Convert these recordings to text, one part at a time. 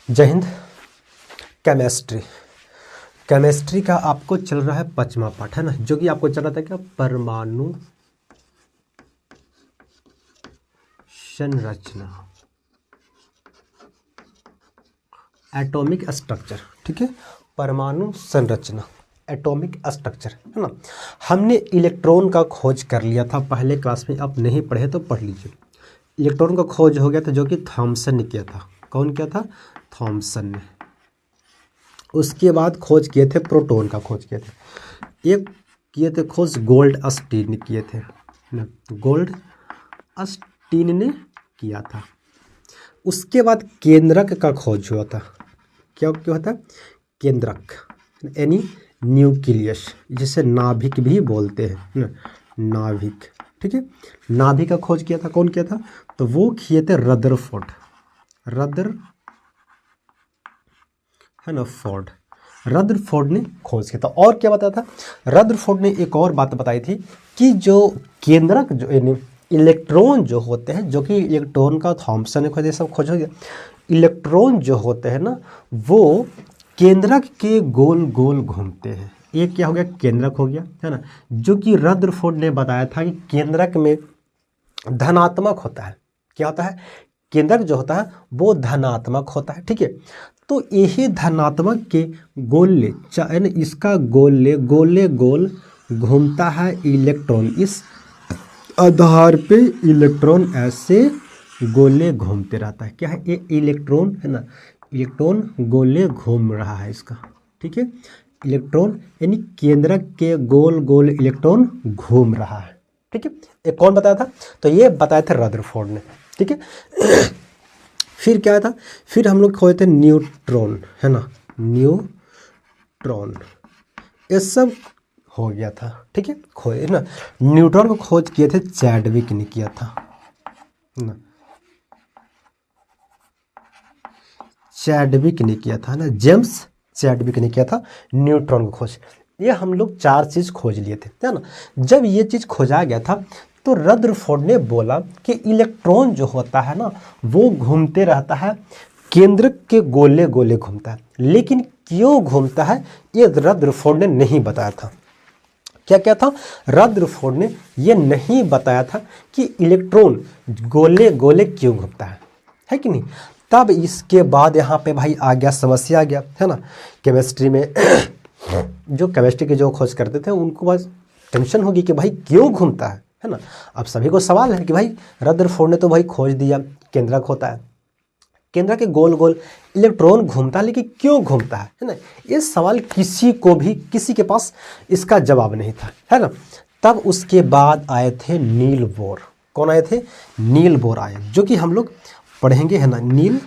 जय हिंद। केमिस्ट्री का आपको चल रहा है 5वां पाठ, है ना, जो कि आपको चल रहा था क्या, परमाणु संरचना, एटॉमिक स्ट्रक्चर। ठीक है, परमाणु संरचना, एटॉमिक स्ट्रक्चर, है ना। हमने इलेक्ट्रॉन का खोज कर लिया था पहले क्लास में, आप नहीं पढ़े तो पढ़ लीजिए। इलेक्ट्रॉन का खोज हो गया था, जो कि थॉमसन ने किया था। कौन किया था? थॉमसन ने। उसके बाद खोज किए थे, प्रोटॉन का खोज किए थे। एक किए थे खोज गोल्डस्टीन ने किए थे, गोल्डस्टीन ने किया था। उसके बाद केंद्रक का खोज हुआ था। क्या क्या होता है? केंद्रक यानी न्यूक्लियस, जिसे नाभिक भी बोलते हैं ना, नाभिक। ठीक है, नाभिक का खोज किया था। कौन किया था? तो वो किए थे रदरफोर्ड, रदरफोर्ड ने खोज किया था। और क्या बताया था? रदरफोर्ड ने एक और बात बताई थी कि जो केंद्रक, जो इलेक्ट्रॉन जो होते हैं, जो कि इलेक्ट्रॉन का थॉमसन ने खोज, सब खोज हो गया। इलेक्ट्रॉन जो होते हैं ना, वो केंद्रक के गोल गोल घूमते हैं। ये क्या हो गया? केंद्रक हो गया, है ना, जो कि रदरफोर्ड ने बताया था कि केंद्रक में धनात्मक होता है। क्या होता है? केंद्रक जो होता है वो धनात्मक होता है। ठीक है, तो यही धनात्मक के गोले, यानी इसका गोले गोल घूमता है इलेक्ट्रॉन। इस आधार पे इलेक्ट्रॉन ऐसे गोले घूमते रहता है। क्या है ये? इलेक्ट्रॉन, है ना, इलेक्ट्रॉन गोले घूम रहा है इसका। ठीक है, इलेक्ट्रॉन यानी केंद्रक के गोल गोल इलेक्ट्रॉन घूम रहा है। ठीक है, ये कौन बताया था? तो ये बताया था रदरफोर्ड ने। ठीक है, फिर क्या था? फिर हम लोग खोजे थे न्यूट्रॉन, है ना, न्यूट्रॉन। ये सब हो गया था। ठीक है, खोए ना, न्यूट्रॉन को खोज किए थे चैडविक ने किया था ना, चैडविक ने किया था ना, जेम्स चैडविक ने किया था न्यूट्रॉन को खोज। ये हम लोग 4 चीज़ खोज लिए थे, है ना। जब ये चीज़ खोजा गया था तो रदरफोर्ड ने बोला कि इलेक्ट्रॉन जो होता है ना, वो घूमते रहता है, केंद्रक के गोले गोले घूमता है। लेकिन क्यों घूमता है ये रदरफोर्ड ने नहीं बताया था। क्या क्या था? रदरफोर्ड ने ये नहीं बताया था कि इलेक्ट्रॉन गोले गोले क्यों घूमता है कि नहीं। तब इसके बाद यहाँ पे भाई आ गया, समस्या आ गया, है ना। केमिस्ट्री में जो केमिस्ट्री के जो खोज करते थे उनको बस टेंशन होगी कि भाई क्यों घूमता है ना। अब सभी को सवाल है कि भाई रदरफोर्ड ने तो भाई खोज दिया केंद्रक होता है, केंद्र के गोल गोल इलेक्ट्रॉन घूमता है, लेकिन क्यों घूमता है ना। ये सवाल किसी के पास इसका जवाब नहीं था, है ना। तब उसके बाद आए थे नील बोर। कौन आए थे? नील बोर आए, जो कि हम लोग पढ़ेंगे, है ना, नील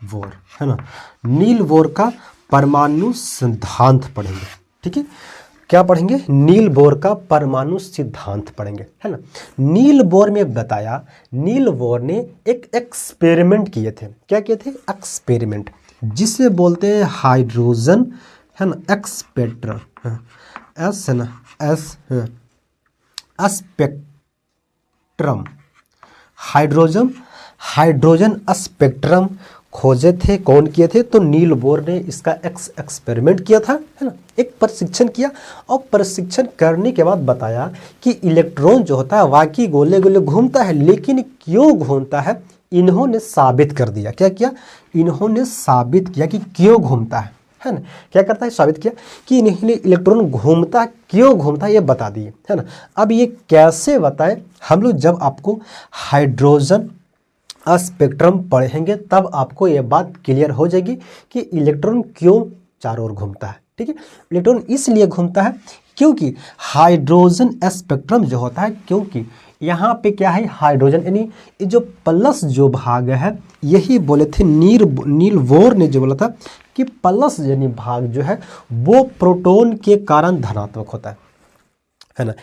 बोर, है ना। नील बोर का परमाणु सिद्धांत पढ़ेंगे। ठीक है, क्या पढ़ेंगे? नील बोर का परमाणु सिद्धांत पढ़ेंगे, है ना। नील बोर में बताया, नील बोर ने एक एक्सपेरिमेंट किए थे। क्या किए थे? एक्सपेरिमेंट, जिसे बोलते हैं हाइड्रोजन, है ना, एक्सपेक्ट्रम, एस, है ना, एस, स्पेक्ट्रम, हाइड्रोजन स्पेक्ट्रम खोजे थे। कौन किए थे? तो नील बोर ने इसका एक्सपेरिमेंट किया था, है ना, एक परीक्षण किया। और परीक्षण करने के बाद बताया कि इलेक्ट्रॉन जो होता है वाकई गोले गोले घूमता है, लेकिन क्यों घूमता है इन्होंने साबित कर दिया। क्या किया? इन्होंने साबित किया कि क्यों घूमता है ना। क्या करता है? साबित किया कि इन्हें इलेक्ट्रॉन घूमता, क्यों घूमता है ये बता दिए, है ना। अब ये कैसे बताए हम लोग? जब आपको हाइड्रोजन स्पेक्ट्रम पढ़ेंगे तब आपको ये बात क्लियर हो जाएगी कि इलेक्ट्रॉन क्यों चारों ओर घूमता है। ठीक है, इलेक्ट्रॉन इसलिए घूमता है क्योंकि हाइड्रोजन स्पेक्ट्रम जो होता है, क्योंकि यहाँ पे क्या है, हाइड्रोजन यानी ये जो प्लस जो भाग है, यही बोले थे नील बोर ने जो बोला था कि प्लस यानी भाग जो है वो प्रोटॉन के कारण धनात्मक होता है ना।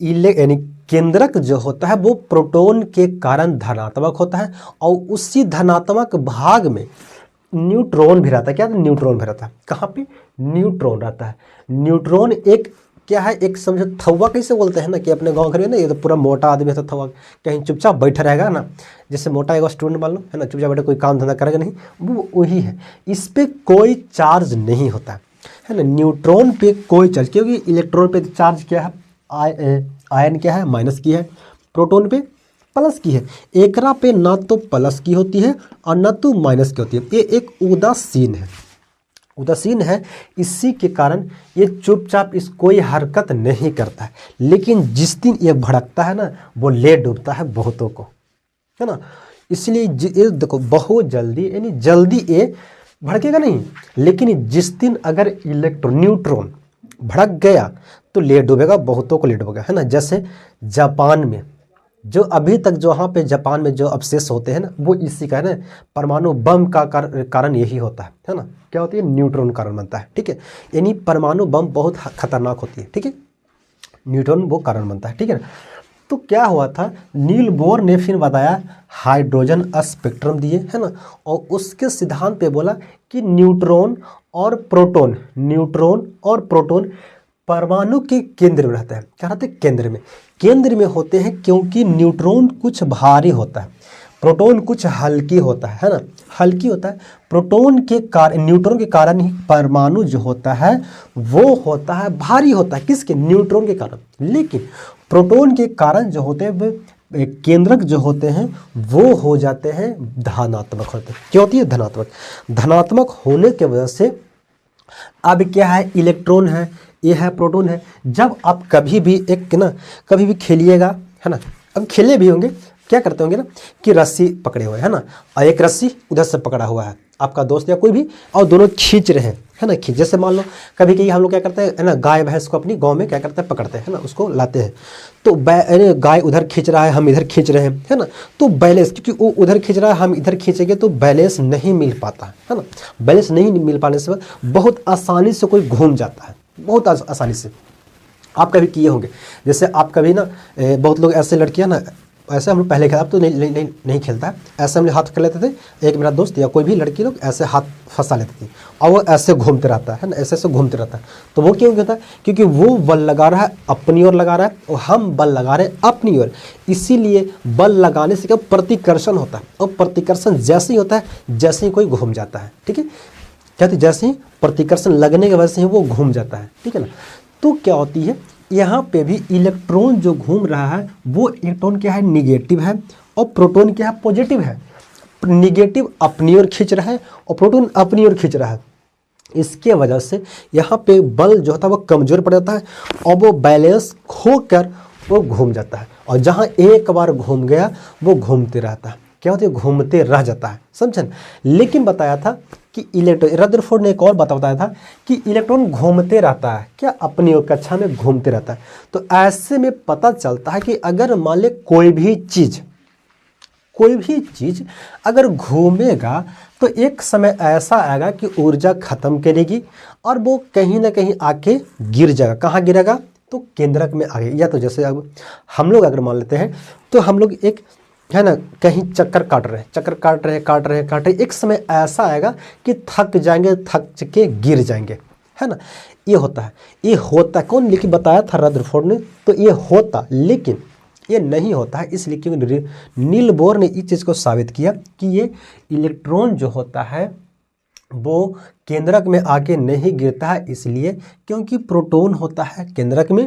यानी केंद्रक जो होता है वो प्रोटॉन के कारण धनात्मक होता है, और उसी धनात्मक भाग में न्यूट्रॉन भी रहता है। क्या? न्यूट्रॉन भी रहता है। कहाँ पे? न्यूट्रॉन रहता है। न्यूट्रॉन एक क्या है, एक समझो थौवा कैसे बोलते हैं ना, कि अपने गांव घर में ना ये तो पूरा मोटा आदमी है तो थौवा कहीं चुपचाप बैठा रहेगा ना, जैसे मोटा एक स्टूडेंट मान लो है ना, चुपचाप बैठा कोई काम धंधा करेगा नहीं, वो वही है। इस पे कोई चार्ज नहीं होता है ना, न्यूट्रॉन पे कोई चार्ज, क्योंकि इलेक्ट्रॉन पे चार्ज क्या है, आयन क्या है, माइनस की है, प्रोटॉन पे प्लस की है। एकरा पे ना तो प्लस की होती है और ना तो माइनस की होती है, ये एक उदासीन है, उदासीन है। इसी के कारण ये चुपचाप इस कोई हरकत नहीं करता है, लेकिन जिस दिन ये भड़कता है ना, वो ले डूबता है बहुतों को, है ना। इसलिए ये देखो बहुत जल्दी, यानी जल्दी ये भड़केगा नहीं, लेकिन जिस दिन अगर न्यूट्रॉन भड़क गया तो ले डूबेगा, बहुतों को ले डूबेगा, है ना। जैसे जापान में जो अभी तक जो वहाँ पे जापान में जो अवशेष होते हैं ना, वो इसी का है ना, परमाणु बम का कारण यही होता है ना। क्या होती है, न्यूट्रॉन कारण बनता है, ठीक है। यानी परमाणु बम बहुत खतरनाक होती है, ठीक है, न्यूट्रॉन वो कारण बनता है, ठीक है ना। तो क्या हुआ था, नील बोर ने फिर बताया, हाइड्रोजन स्पेक्ट्रम दिए, है ना, और उसके सिद्धांत पे बोला कि न्यूट्रॉन और प्रोटॉन, न्यूट्रॉन और प्रोटॉन परमाणु के केंद्र में रहता है। क्या रहता है, केंद्र में, केंद्र में होते हैं, क्योंकि न्यूट्रॉन कुछ भारी होता है, प्रोटॉन कुछ हल्की होता है ना, हल्की होता है। प्रोटॉन के कारण, न्यूट्रॉन के कारण ही परमाणु जो होता है वो होता है भारी होता है, किसके, न्यूट्रॉन के कारण। लेकिन प्रोटॉन के कारण जो होते हैं वे केंद्रक जो होते हैं वो हो जाते हैं धनात्मक होते हैं। क्या होती है, धनात्मक। धनात्मक होने के वजह से अब क्या है, इलेक्ट्रॉन है, ये है प्रोटॉन है। जब आप कभी भी एक ना, कभी भी खेलिएगा, है ना, अब खेले भी होंगे, क्या करते होंगे ना, कि रस्सी पकड़े हुए है ना, और एक रस्सी उधर से पकड़ा हुआ है आपका दोस्त या कोई भी, और दोनों खींच रहे हैं, है ना, खींच। जैसे मान लो कभी कभी हम लोग क्या करते हैं, है ना, गाय भैंस को अपनी गांव में क्या करते हैं, पकड़ते हैं, है ना, उसको लाते हैं। तो गाय उधर खींच रहा है, हम इधर खींच रहे हैं, है ना, तो बैलेंस, क्योंकि वो उधर खींच रहा है, हम इधर खींचेंगे तो बैलेंस नहीं मिल पाता है ना। बैलेंस नहीं मिल पाने से बहुत आसानी से कोई घूम जाता है, बहुत आसानी से। आप कभी किए होंगे, जैसे आप कभी ना, बहुत लोग ऐसे लड़कियां ना, ऐसे हम लोग पहले खेला, अब तो नहीं खेलता है, ऐसे हम लोग हाथ कर लेते थे, एक मेरा दोस्त या कोई भी लड़की लोग ऐसे हाथ फंसा लेती थी और वो ऐसे घूमते रहता है ना, ऐसे ऐसे घूमते रहता है। तो वो क्यों कहता है, क्योंकि वो बल लगा रहा है अपनी ओर लगा रहा है और हम बल लगा रहे हैं अपनी ओर। इसीलिए बल लगाने से क्या, प्रतिकर्षण होता है, और प्रतिकर्षण जैसे ही होता है जैसे ही कोई घूम जाता है, ठीक है, कहते जैसे ही प्रतिकर्षण लगने की वजह से ही वो घूम जाता है, ठीक है ना। तो क्या होती है, यहाँ पे भी इलेक्ट्रॉन जो घूम रहा है वो इलेक्ट्रॉन क्या है, निगेटिव है, और प्रोटॉन क्या है, पॉजिटिव है। निगेटिव अपनी ओर खींच रहा है और प्रोटॉन अपनी ओर खींच रहा है। इसके वजह से यहाँ पे बल जो होता है वो कमजोर पड़ जाता है और वो बैलेंस खोकर वो घूम जाता है, और जहाँ एक बार घूम गया वो घूमते रहता है। क्या होता है, घूमते रह जाता है, समझे। लेकिन बताया था कि इलेक्ट्रॉन, रदरफोर्ड ने एक और बात बताया था कि इलेक्ट्रॉन घूमते रहता है, क्या, अपनी कक्षा में घूमते रहता है। तो ऐसे में पता चलता है कि अगर मान ले कोई भी चीज अगर घूमेगा तो एक समय ऐसा आएगा कि ऊर्जा खत्म करेगी और वो कहीं ना कहीं आके गिर जाएगा। कहाँ गिरेगा, तो केंद्रक में आगे। या तो जैसे अब हम लोग अगर मान लेते हैं तो हम लोग एक, है ना, कहीं चक्कर काट रहे, एक समय ऐसा आएगा कि थक जाएंगे, थक के गिर जाएंगे, है ना। ये होता है कौन, लेकिन बताया था रदरफोर्ड ने, तो ये होता, लेकिन ये नहीं होता है इसलिए क्योंकि नील बोर ने इस चीज़ को साबित किया कि ये इलेक्ट्रॉन जो होता है वो केंद्रक में आके नहीं गिरता है, इसलिए क्योंकि प्रोटॉन होता है केंद्रक में,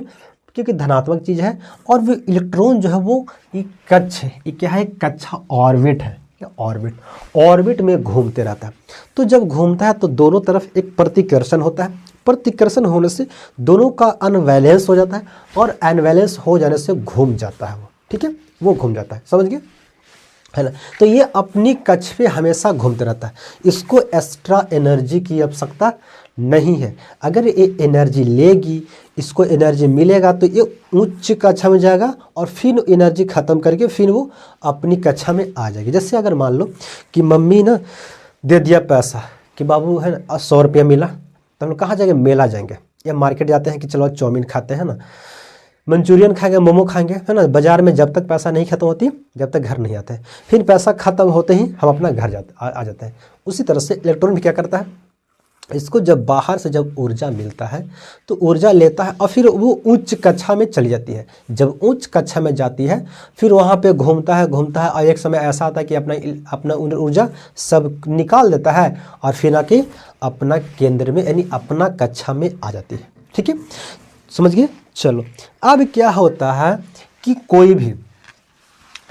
क्योंकि धनात्मक चीज़ है, और वो इलेक्ट्रॉन जो है वो एक कक्ष है, ये क्या है, कक्षा ऑर्बिट है, ऑर्बिट में घूमते रहता है। तो जब घूमता है तो दोनों तरफ एक प्रतिकर्षण होता है, प्रतिकर्षण होने से दोनों का अनबैलेंस हो जाता है, और अनबैलेंस हो जाने से घूम जाता है वो, ठीक है, वो घूम जाता है, समझ गए, है ना। तो ये अपनी कक्ष पे हमेशा घूमते रहता है, इसको एक्स्ट्रा एनर्जी की आवश्यकता नहीं है। अगर ये एनर्जी लेगी, इसको एनर्जी मिलेगा तो ये उच्च कक्षा में जाएगा और फिर एनर्जी खत्म करके फिर वो अपनी कक्षा में आ जाएगी। जैसे अगर मान लो कि मम्मी ना दे दिया पैसा कि बाबू है ना 100 रुपया मिला, तो हम लोग कहाँ जाएंगे, मेला जाएंगे या मार्केट जाते हैं कि चलो चाउमीन खाते हैं ना, मंचूरियन खाएंगे, मोमो खाएंगे, है ना। बाजार में जब तक पैसा नहीं खत्म होती, जब तक घर नहीं आते हैं, फिर पैसा खत्म होते ही हम अपना घर आ जाते हैं। उसी तरह से इलेक्ट्रॉन भी क्या करता है, इसको जब बाहर से जब ऊर्जा मिलता है तो ऊर्जा लेता है और फिर वो उच्च कक्षा में चली जाती है। जब उच्च कक्षा में जाती है फिर वहाँ पे घूमता है और एक समय ऐसा आता है कि अपना ऊर्जा सब निकाल देता है और फिर आके अपना केंद्र में यानी अपना कक्षा में आ जाती है। ठीक है, समझ गए। चलो, अब क्या होता है कि कोई भी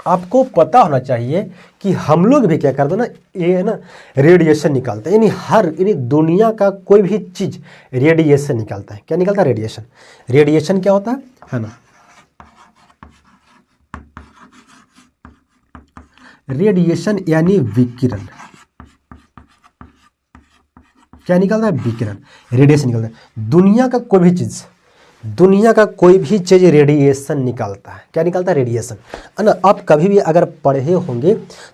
आपको पता होना चाहिए कि हम लोग भी क्या करते हैं ना, ये है ना रेडिएशन निकालते हैं, यानी दुनिया का कोई भी चीज़ रेडिएशन निकालता है। क्या निकालता है? रेडिएशन। रेडिएशन क्या होता है ना, रेडिएशन यानी विकिरण। क्या निकलता है? विकिरण, रेडिएशन निकलता है। दुनिया का कोई भी चीज रेडिएशन निकालता है। क्या निकालता है? रेडिएशन, है ना। आप कभी भी अगर पढ़े होंगे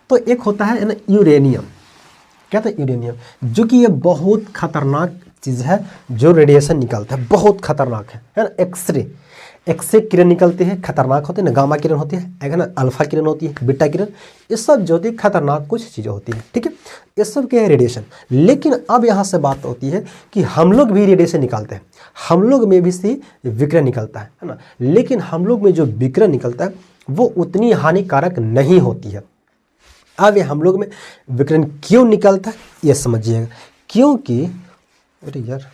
तो एक होता है ना यूरेनियम। क्या था? यूरेनियम, जो कि ये बहुत खतरनाक चीज़ है जो रेडिएशन निकालता है, बहुत खतरनाक है ना। एक्सरे किरण निकलती है, खतरनाक होती है ना। गामा किरण होती है ना, अल्फा किरण होती है, बीटा किरण, ये सब जो होती है खतरनाक कुछ चीज़ें होती है। ठीक है, ये सब क्या है? रेडिएशन। लेकिन अब यहाँ से बात होती है कि हम लोग भी रेडिएशन निकालते हैं, हम लोग में भी से विकिरण निकलता है ना। लेकिन हम लोग में जो विकिरण निकलता है वो उतनी हानिकारक नहीं होती है। अब ये हम लोग में विकिरण क्यों निकलता है ये समझिएगा। क्योंकि अरे यार,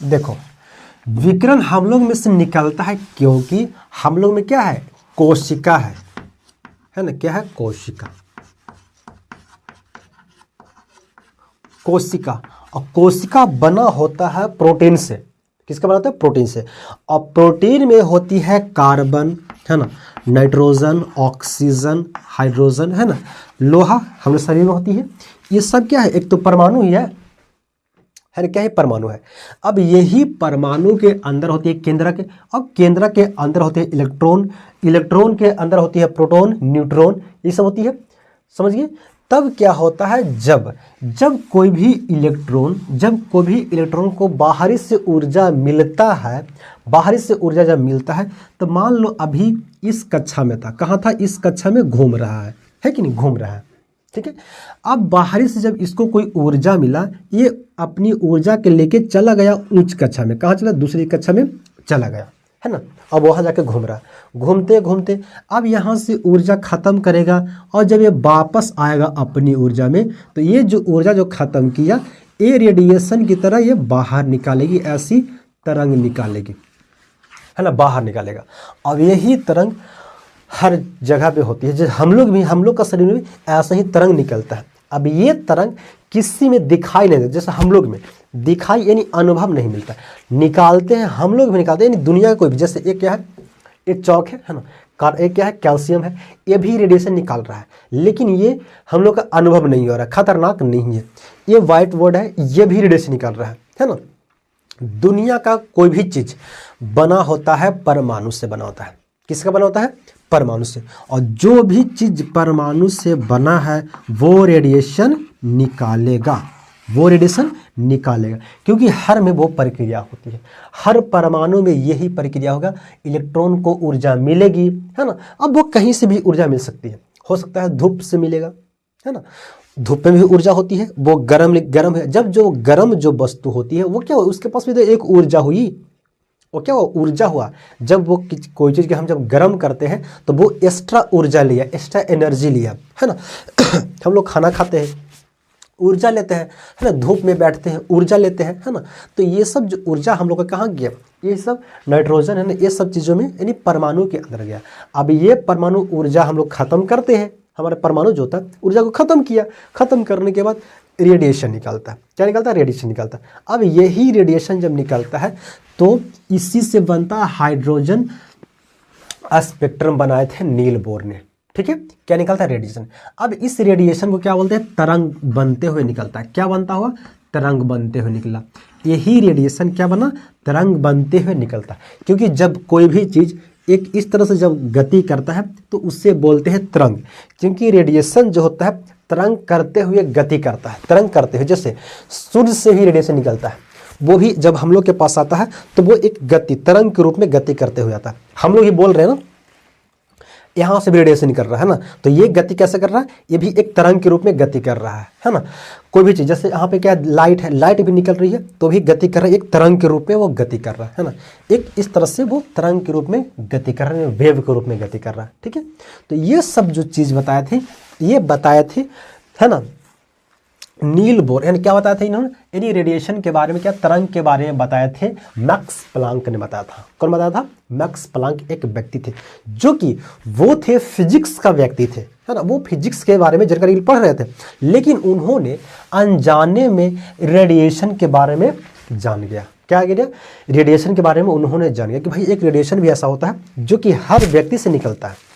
देखो, विकिरण हम लोग में से निकलता है क्योंकि हम लोग में क्या है? कोशिका है ना। क्या है? कोशिका। और कोशिका बना होता है प्रोटीन से। किसका बना होता है? प्रोटीन से। और प्रोटीन में होती है कार्बन, है ना, नाइट्रोजन, ऑक्सीजन, हाइड्रोजन, है ना, लोहा हमारे शरीर में होती है। ये सब क्या है? एक तो परमाणु ही है ना। क्या है? परमाणु है। अब यही परमाणु के अंदर होती है केंद्रक, अब केंद्रक के अंदर होते हैं इलेक्ट्रॉन, इलेक्ट्रॉन के अंदर होती है प्रोटॉन, न्यूट्रॉन, ये सब होती है। समझिए, तब क्या होता है, जब कोई भी इलेक्ट्रॉन को बाहरी से ऊर्जा मिलता है, बाहरी से ऊर्जा जब मिलता है तो मान लो अभी इस कक्षा में था, कहाँ था? इस कक्षा में घूम रहा है कि नहीं? घूम रहा है। ठीक है, अब बाहरी से जब इसको कोई ऊर्जा मिला, ये अपनी ऊर्जा के लेके चला गया उच्च कक्षा में। कहाँ चला? दूसरी कक्षा में चला गया, है ना। अब वहाँ जाके घूम रहा, घूमते घूमते अब यहाँ से ऊर्जा खत्म करेगा और जब ये वापस आएगा अपनी ऊर्जा में तो ये जो ऊर्जा जो खत्म किया, ये रेडिएशन की तरह ये बाहर निकालेगी, ऐसी तरंग निकालेगी, है ना, बाहर निकालेगा। अब यही तरंग हर जगह पे होती है। जैसे हम लोग का शरीर में ऐसा ही तरंग निकलता है। अब ये तरंग किसी में दिखाई नहीं देता, जैसे हम लोग में दिखाई यानी अनुभव नहीं मिलता, निकालते हैं हम लोग भी निकालते हैं, यानी दुनिया कोई भी, जैसे एक क्या है, एक चौक है ना, एक क्या है, कैल्शियम है, ये भी रेडिएशन निकाल रहा है, लेकिन ये हम लोग का अनुभव नहीं हो रहा है, खतरनाक नहीं है। ये व्हाइट बोर्ड है, ये भी रेडिएशन निकाल रहा है ना। दुनिया का कोई भी चीज बना होता है परमाणु से बना होता है। किसका बना होता है? परमाणु से। और जो भी चीज परमाणु से बना है वो रेडिएशन निकालेगा, क्योंकि हर में वो प्रक्रिया होती है, हर परमाणु में यही प्रक्रिया होगा। इलेक्ट्रॉन को ऊर्जा मिलेगी, है ना। अब वो कहीं से भी ऊर्जा मिल सकती है, हो सकता है धूप से मिलेगा, है ना, धूप में भी ऊर्जा होती है, वो गर्म है। जब जो गर्म जो वस्तु होती है वो क्या हुआ, उसके पास भी तो एक ऊर्जा हुई, वो क्या हुआ, ऊर्जा हुआ। जब वो कोई चीज़ के हम जब गर्म करते हैं तो वो एक्स्ट्रा ऊर्जा लिया, एक्स्ट्रा एनर्जी लिया, है ना। हम लोग खाना खाते हैं, ऊर्जा लेते हैं, है ना, धूप में बैठते हैं, ऊर्जा लेते हैं, है ना। तो ये सब जो ऊर्जा हम लोग का कहाँ गया, ये सब नाइट्रोजन है ना, ये सब चीज़ों में यानी परमाणु के अंदर गया। अब ये परमाणु ऊर्जा हम लोग खत्म करते हैं, हमारे परमाणु जो होता है ऊर्जा को खत्म किया, खत्म करने के बाद रेडिएशन निकलता है। क्या निकलता है? रेडिएशन निकलता है। अब यही रेडिएशन जब निकलता है तो इसी से बनता है हाइड्रोजन स्पेक्ट्रम बनाए थे नील बोर ने। ठीक है, क्या निकलता है? रेडिएशन। अब इस रेडिएशन को क्या बोलते हैं? तरंग बनते हुए निकलता है। क्या बनता हुआ? तरंग बनते हुए निकला। यही रेडिएशन क्या बना? तरंग बनते हुए निकलता है। क्योंकि जब कोई भी चीज एक इस तरह से जब गति करता है तो उससे बोलते हैं तरंग, क्योंकि रेडिएशन जो होता है तरंग करते हुए गति करता है, तरंग करते हुए। जैसे सूर्य से भी रेडिएशन निकलता है, वो भी जब हम लोग के पास आता है तो वो एक गति तरंग के रूप में गति करते हुए आता है। हम लोग ये बोल रहे हैं ना, यहाँ से भी रेडिएशन निकल रहा है ना, तो ये गति कैसे कर रहा है, ये भी एक तरंग के रूप में गति कर रहा है ना। कोई भी चीज़, जैसे यहाँ पे क्या लाइट है, लाइट भी निकल रही है तो भी गति कर रहा है, एक तरंग के रूप में वो गति कर रहा है ना। एक इस तरह से वो तरंग के रूप में गति कर रहा है, वेव के रूप में गति कर रहा है, ठीक है। तो ये सब जो चीज़ बताए थे, ये बताए थे, है ना, नील बोर, यानी क्या बताया था इन्होंने, यानी रेडिएशन के बारे में, क्या तरंग के बारे में बताए थे, मैक्स प्लांक ने बताया था। कौन बताया था? मैक्स प्लांक एक व्यक्ति थे जो कि वो थे फिजिक्स का व्यक्ति थे, है ना। वो फिजिक्स के बारे में जानकारी पढ़ रहे थे, लेकिन उन्होंने अनजाने में रेडिएशन के बारे में जान गया। क्या गया? रेडिएशन के बारे में उन्होंने जान गया कि भाई एक रेडिएशन भी ऐसा होता है जो कि हर व्यक्ति से निकलता है।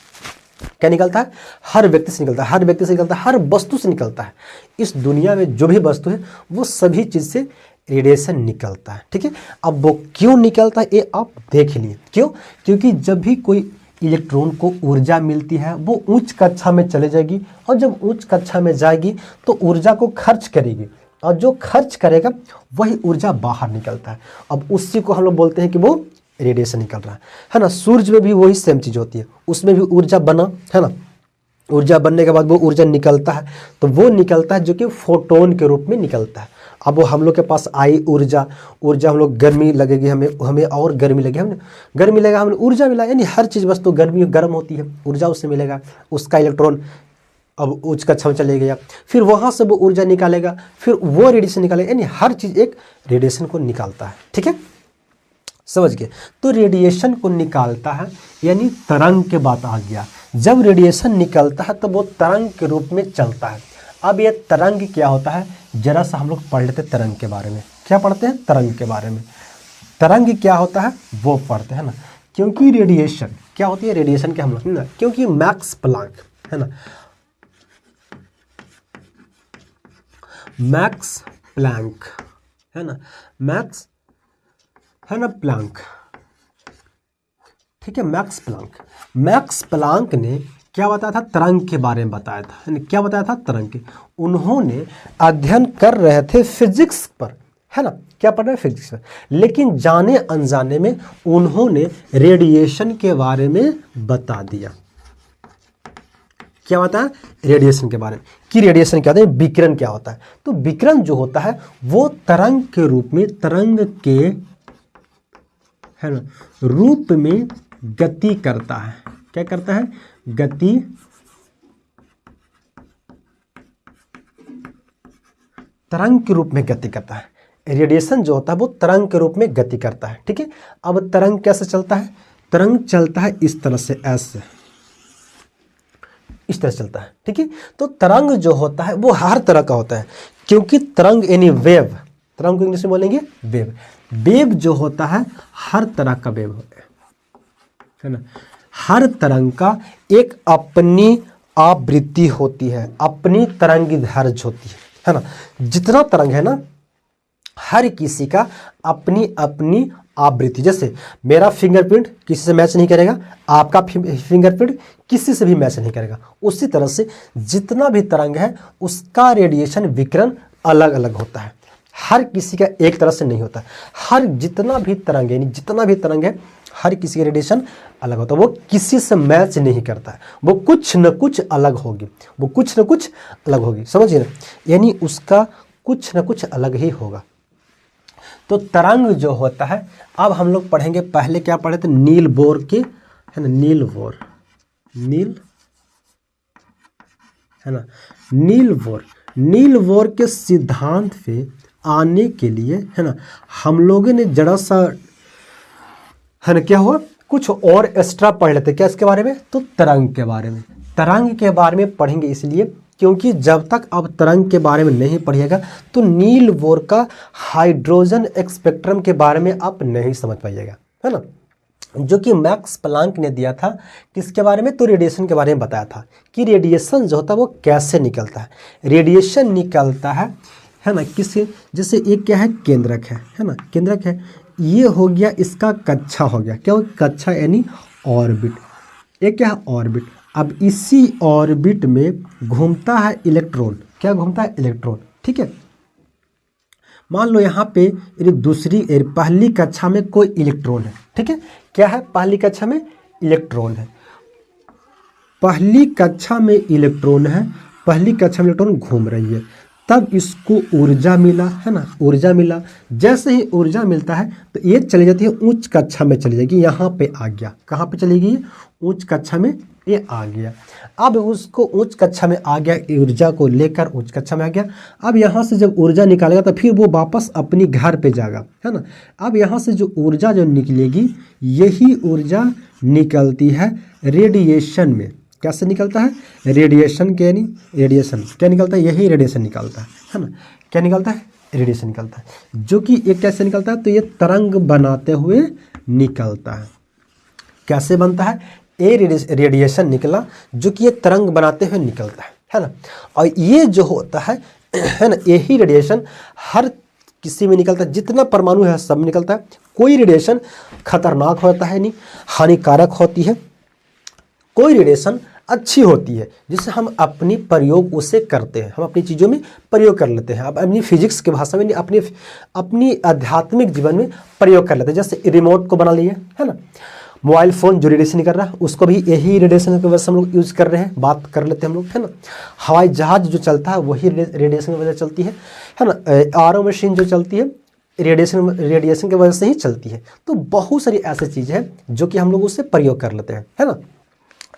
क्या निकलता है? हर व्यक्ति से निकलता है, हर व्यक्ति से निकलता है, हर वस्तु से निकलता है। इस दुनिया में जो भी वस्तु है वो सभी चीज से रेडिएशन निकलता है, ठीक है। अब वो क्यों निकलता है ये आप देख लिए। क्यों? क्योंकि जब भी कोई इलेक्ट्रॉन को ऊर्जा मिलती है वो उच्च कक्षा में चले जाएगी, और जब उच्च कक्षा में जाएगी तो ऊर्जा को खर्च करेगी, और जो खर्च करेगा वही ऊर्जा बाहर निकलता है। अब उसी को हम लोग बोलते हैं कि वो रेडिएशन निकल रहा है ना। सूर्य में भी वही सेम चीज होती है, उसमें भी ऊर्जा बना, है ना। ऊर्जा बनने के बाद वो ऊर्जा निकलता है, तो वो निकलता है जो कि फोटोन के रूप में निकलता है। अब वो हम लोग के पास आई ऊर्जा हम लोग गर्मी लगेगी, हमें और गर्मी लगेगी, हमने गर्मी लगेगा, हमने ऊर्जा मिला, यानी हर चीज़ वस्तु गर्मी गर्म होती है, ऊर्जा उससे मिलेगा। उसका इलेक्ट्रॉन अब उच्च कक्षा में चले गया, फिर वहाँ से वो ऊर्जा निकालेगा, फिर वो रेडिएशन निकालेगा, यानी हर चीज़ एक रेडिएशन को निकालता है, ठीक है, समझ गए। तो रेडिएशन को निकालता है, यानी तरंग के बात आ गया। जब रेडिएशन निकलता है तो वो तरंग के रूप में चलता है। अब ये तरंग क्या होता है, जरा सा हम लोग पढ़ लेते तरंग के बारे में। क्या पढ़ते हैं? तरंग के बारे में। तरंग क्या होता है वो पढ़ते हैं ना, क्योंकि रेडिएशन क्या होती है, रेडिएशन के हम लोग ना, क्योंकि मैक्स प्लांक, है ना, मैक्स प्लांक, है ना, मैक्स, है ना, प्लांक, ठीक है, मैक्स प्लांक ने क्या बताया था, तरंग के बारे में बताया था। क्या बताया था? तरंग के। उन्होंने अध्ययन कर रहे थे फिजिक्स पर, है ना, क्या पढ़ रहे? फिजिक्स पर, लेकिन जाने अनजाने में उन्होंने रेडिएशन के बारे में बता दिया। क्या बताया? रेडिएशन के बारे में, कि रेडिएशन क्या होता है, विकिरण क्या होता है। तो विकिरण जो होता है वो तरंग के रूप में, तरंग के, है ना, रूप में गति करता है। क्या करता है? गति, तरंग के रूप में गति करता है। रेडिएशन जो होता है वो तरंग के रूप में गति करता है, ठीक है। अब तरंग कैसे चलता है? तरंग चलता है इस तरह से, ऐसे, इस तरह चलता है, ठीक है। तो तरंग जो होता है वो हर तरह का होता है, क्योंकि तरंग यानी वेव, तरंग को इंग्लिश में बोलेंगे वेव। वेव जो होता है हर तरह का वेव होता है ना। हर तरंग का एक अपनी आवृत्ति होती है, अपनी तरंगी दैर्घ्य होती है ना। जितना तरंग है ना, हर किसी का अपनी अपनी आवृत्ति। जैसे मेरा फिंगरप्रिंट किसी से मैच नहीं करेगा, आपका फिंगरप्रिंट किसी से भी मैच नहीं करेगा। उसी तरह से जितना भी तरंग है उसका रेडिएशन विकिरण अलग अलग होता है, हर किसी का एक तरह से नहीं होता। हर जितना भी तरंग है, यानी जितना भी तरंग है, हर किसी का रेडिएशन अलग होता है। वो किसी से मैच नहीं करता है, वो कुछ न कुछ अलग होगी, वो कुछ न कुछ अलग होगी, समझिए ना, यानी उसका कुछ न कुछ अलग ही होगा। तो तरंग जो होता है, अब हम लोग पढ़ेंगे, पहले क्या पढ़े थे, नील बोर के, है ना, नील बोर, नील, है ना, नील बोर के सिद्धांत पे आने के लिए, है ना, हम लोगों ने जरा सा, है ना, क्या हुआ, कुछ और एक्स्ट्रा पढ़ लेते। क्या इसके बारे में? तो तरंग के बारे में, तरंग के बारे में पढ़ेंगे, इसलिए क्योंकि जब तक आप तरंग के बारे में नहीं पढ़िएगा तो नील बोर का हाइड्रोजन स्पेक्ट्रम के बारे में आप नहीं समझ पाइएगा, है ना, जो कि मैक्स प्लांक ने दिया था। किसके बारे में? तो रेडिएशन के बारे में बताया था कि रेडिएशन जो होता है वो कैसे निकलता है। रेडिएशन निकलता है ना, किसी, जैसे एक क्या है, केंद्रक है ना, केंद्रक है, ये हो गया, इसका कक्षा हो गया, क्या हो, कक्षा यानी ऑर्बिट, एक क्या है, ऑर्बिट। अब इसी ऑर्बिट में घूमता है इलेक्ट्रॉन, क्या घूमता है, इलेक्ट्रॉन, ठीक है। मान लो यहाँ पे पहली कक्षा में कोई इलेक्ट्रॉन है, ठीक है, क्या है, पहली कक्षा में इलेक्ट्रॉन है, पहली कक्षा में इलेक्ट्रॉन है, पहली कक्षा में इलेक्ट्रॉन घूम रही है, तब इसको ऊर्जा मिला, है ना, ऊर्जा मिला। जैसे ही ऊर्जा मिलता है तो ये चली जाती है उच्च कक्षा में चली जाएगी, यहाँ पे आ गया, कहाँ पे चली गई, उच्च कक्षा में ये आ गया। अब उसको उच्च कक्षा में आ गया, ऊर्जा को लेकर उच्च कक्षा में आ गया। अब यहाँ से जब ऊर्जा निकालेगा तो फिर वो वापस अपनी घर पे जाएगा, है ना। अब यहाँ से जो ऊर्जा जो निकलेगी, यही ऊर्जा निकलती है रेडिएशन में। कैसे निकलता है, रेडिएशन के, यानी रेडिएशन क्या निकलता है, यही रेडिएशन निकलता है ना। क्या निकलता है, रेडिएशन निकलता है, जो कि एक कैसे निकलता है, तो ये तरंग बनाते हुए निकलता है। कैसे बनता है, ये रेडिएशन निकला जो कि ये तरंग बनाते हुए निकलता है ना। और ये जो होता है ना, यही रेडिएशन हर किसी में निकलता है, जितना परमाणु है सब में निकलता है। कोई रेडिएशन खतरनाक होता है नहीं, हानिकारक होती है, कोई रेडिएशन अच्छी होती है, जिससे हम अपनी प्रयोग उसे करते हैं, हम अपनी चीज़ों में प्रयोग कर लेते हैं। अब अपनी फिजिक्स की भाषा में अपनी आध्यात्मिक जीवन में प्रयोग कर लेते हैं। जैसे रिमोट को बना लिए, है ना, मोबाइल फ़ोन जो रेडिएशन कर रहा है उसको भी यही रेडिएशन की वजह से हम लोग यूज़ कर रहे हैं, बात कर लेते हैं हम लोग, है ना। हवाई जहाज़ जो चलता है वही रेडिएशन की वजह से चलती है ना। आरओ मशीन जो चलती है रेडिएशन की वजह से ही चलती है। तो बहुत सारी ऐसी चीज़ है जो कि हम लोग उससे प्रयोग कर लेते हैं, है ना,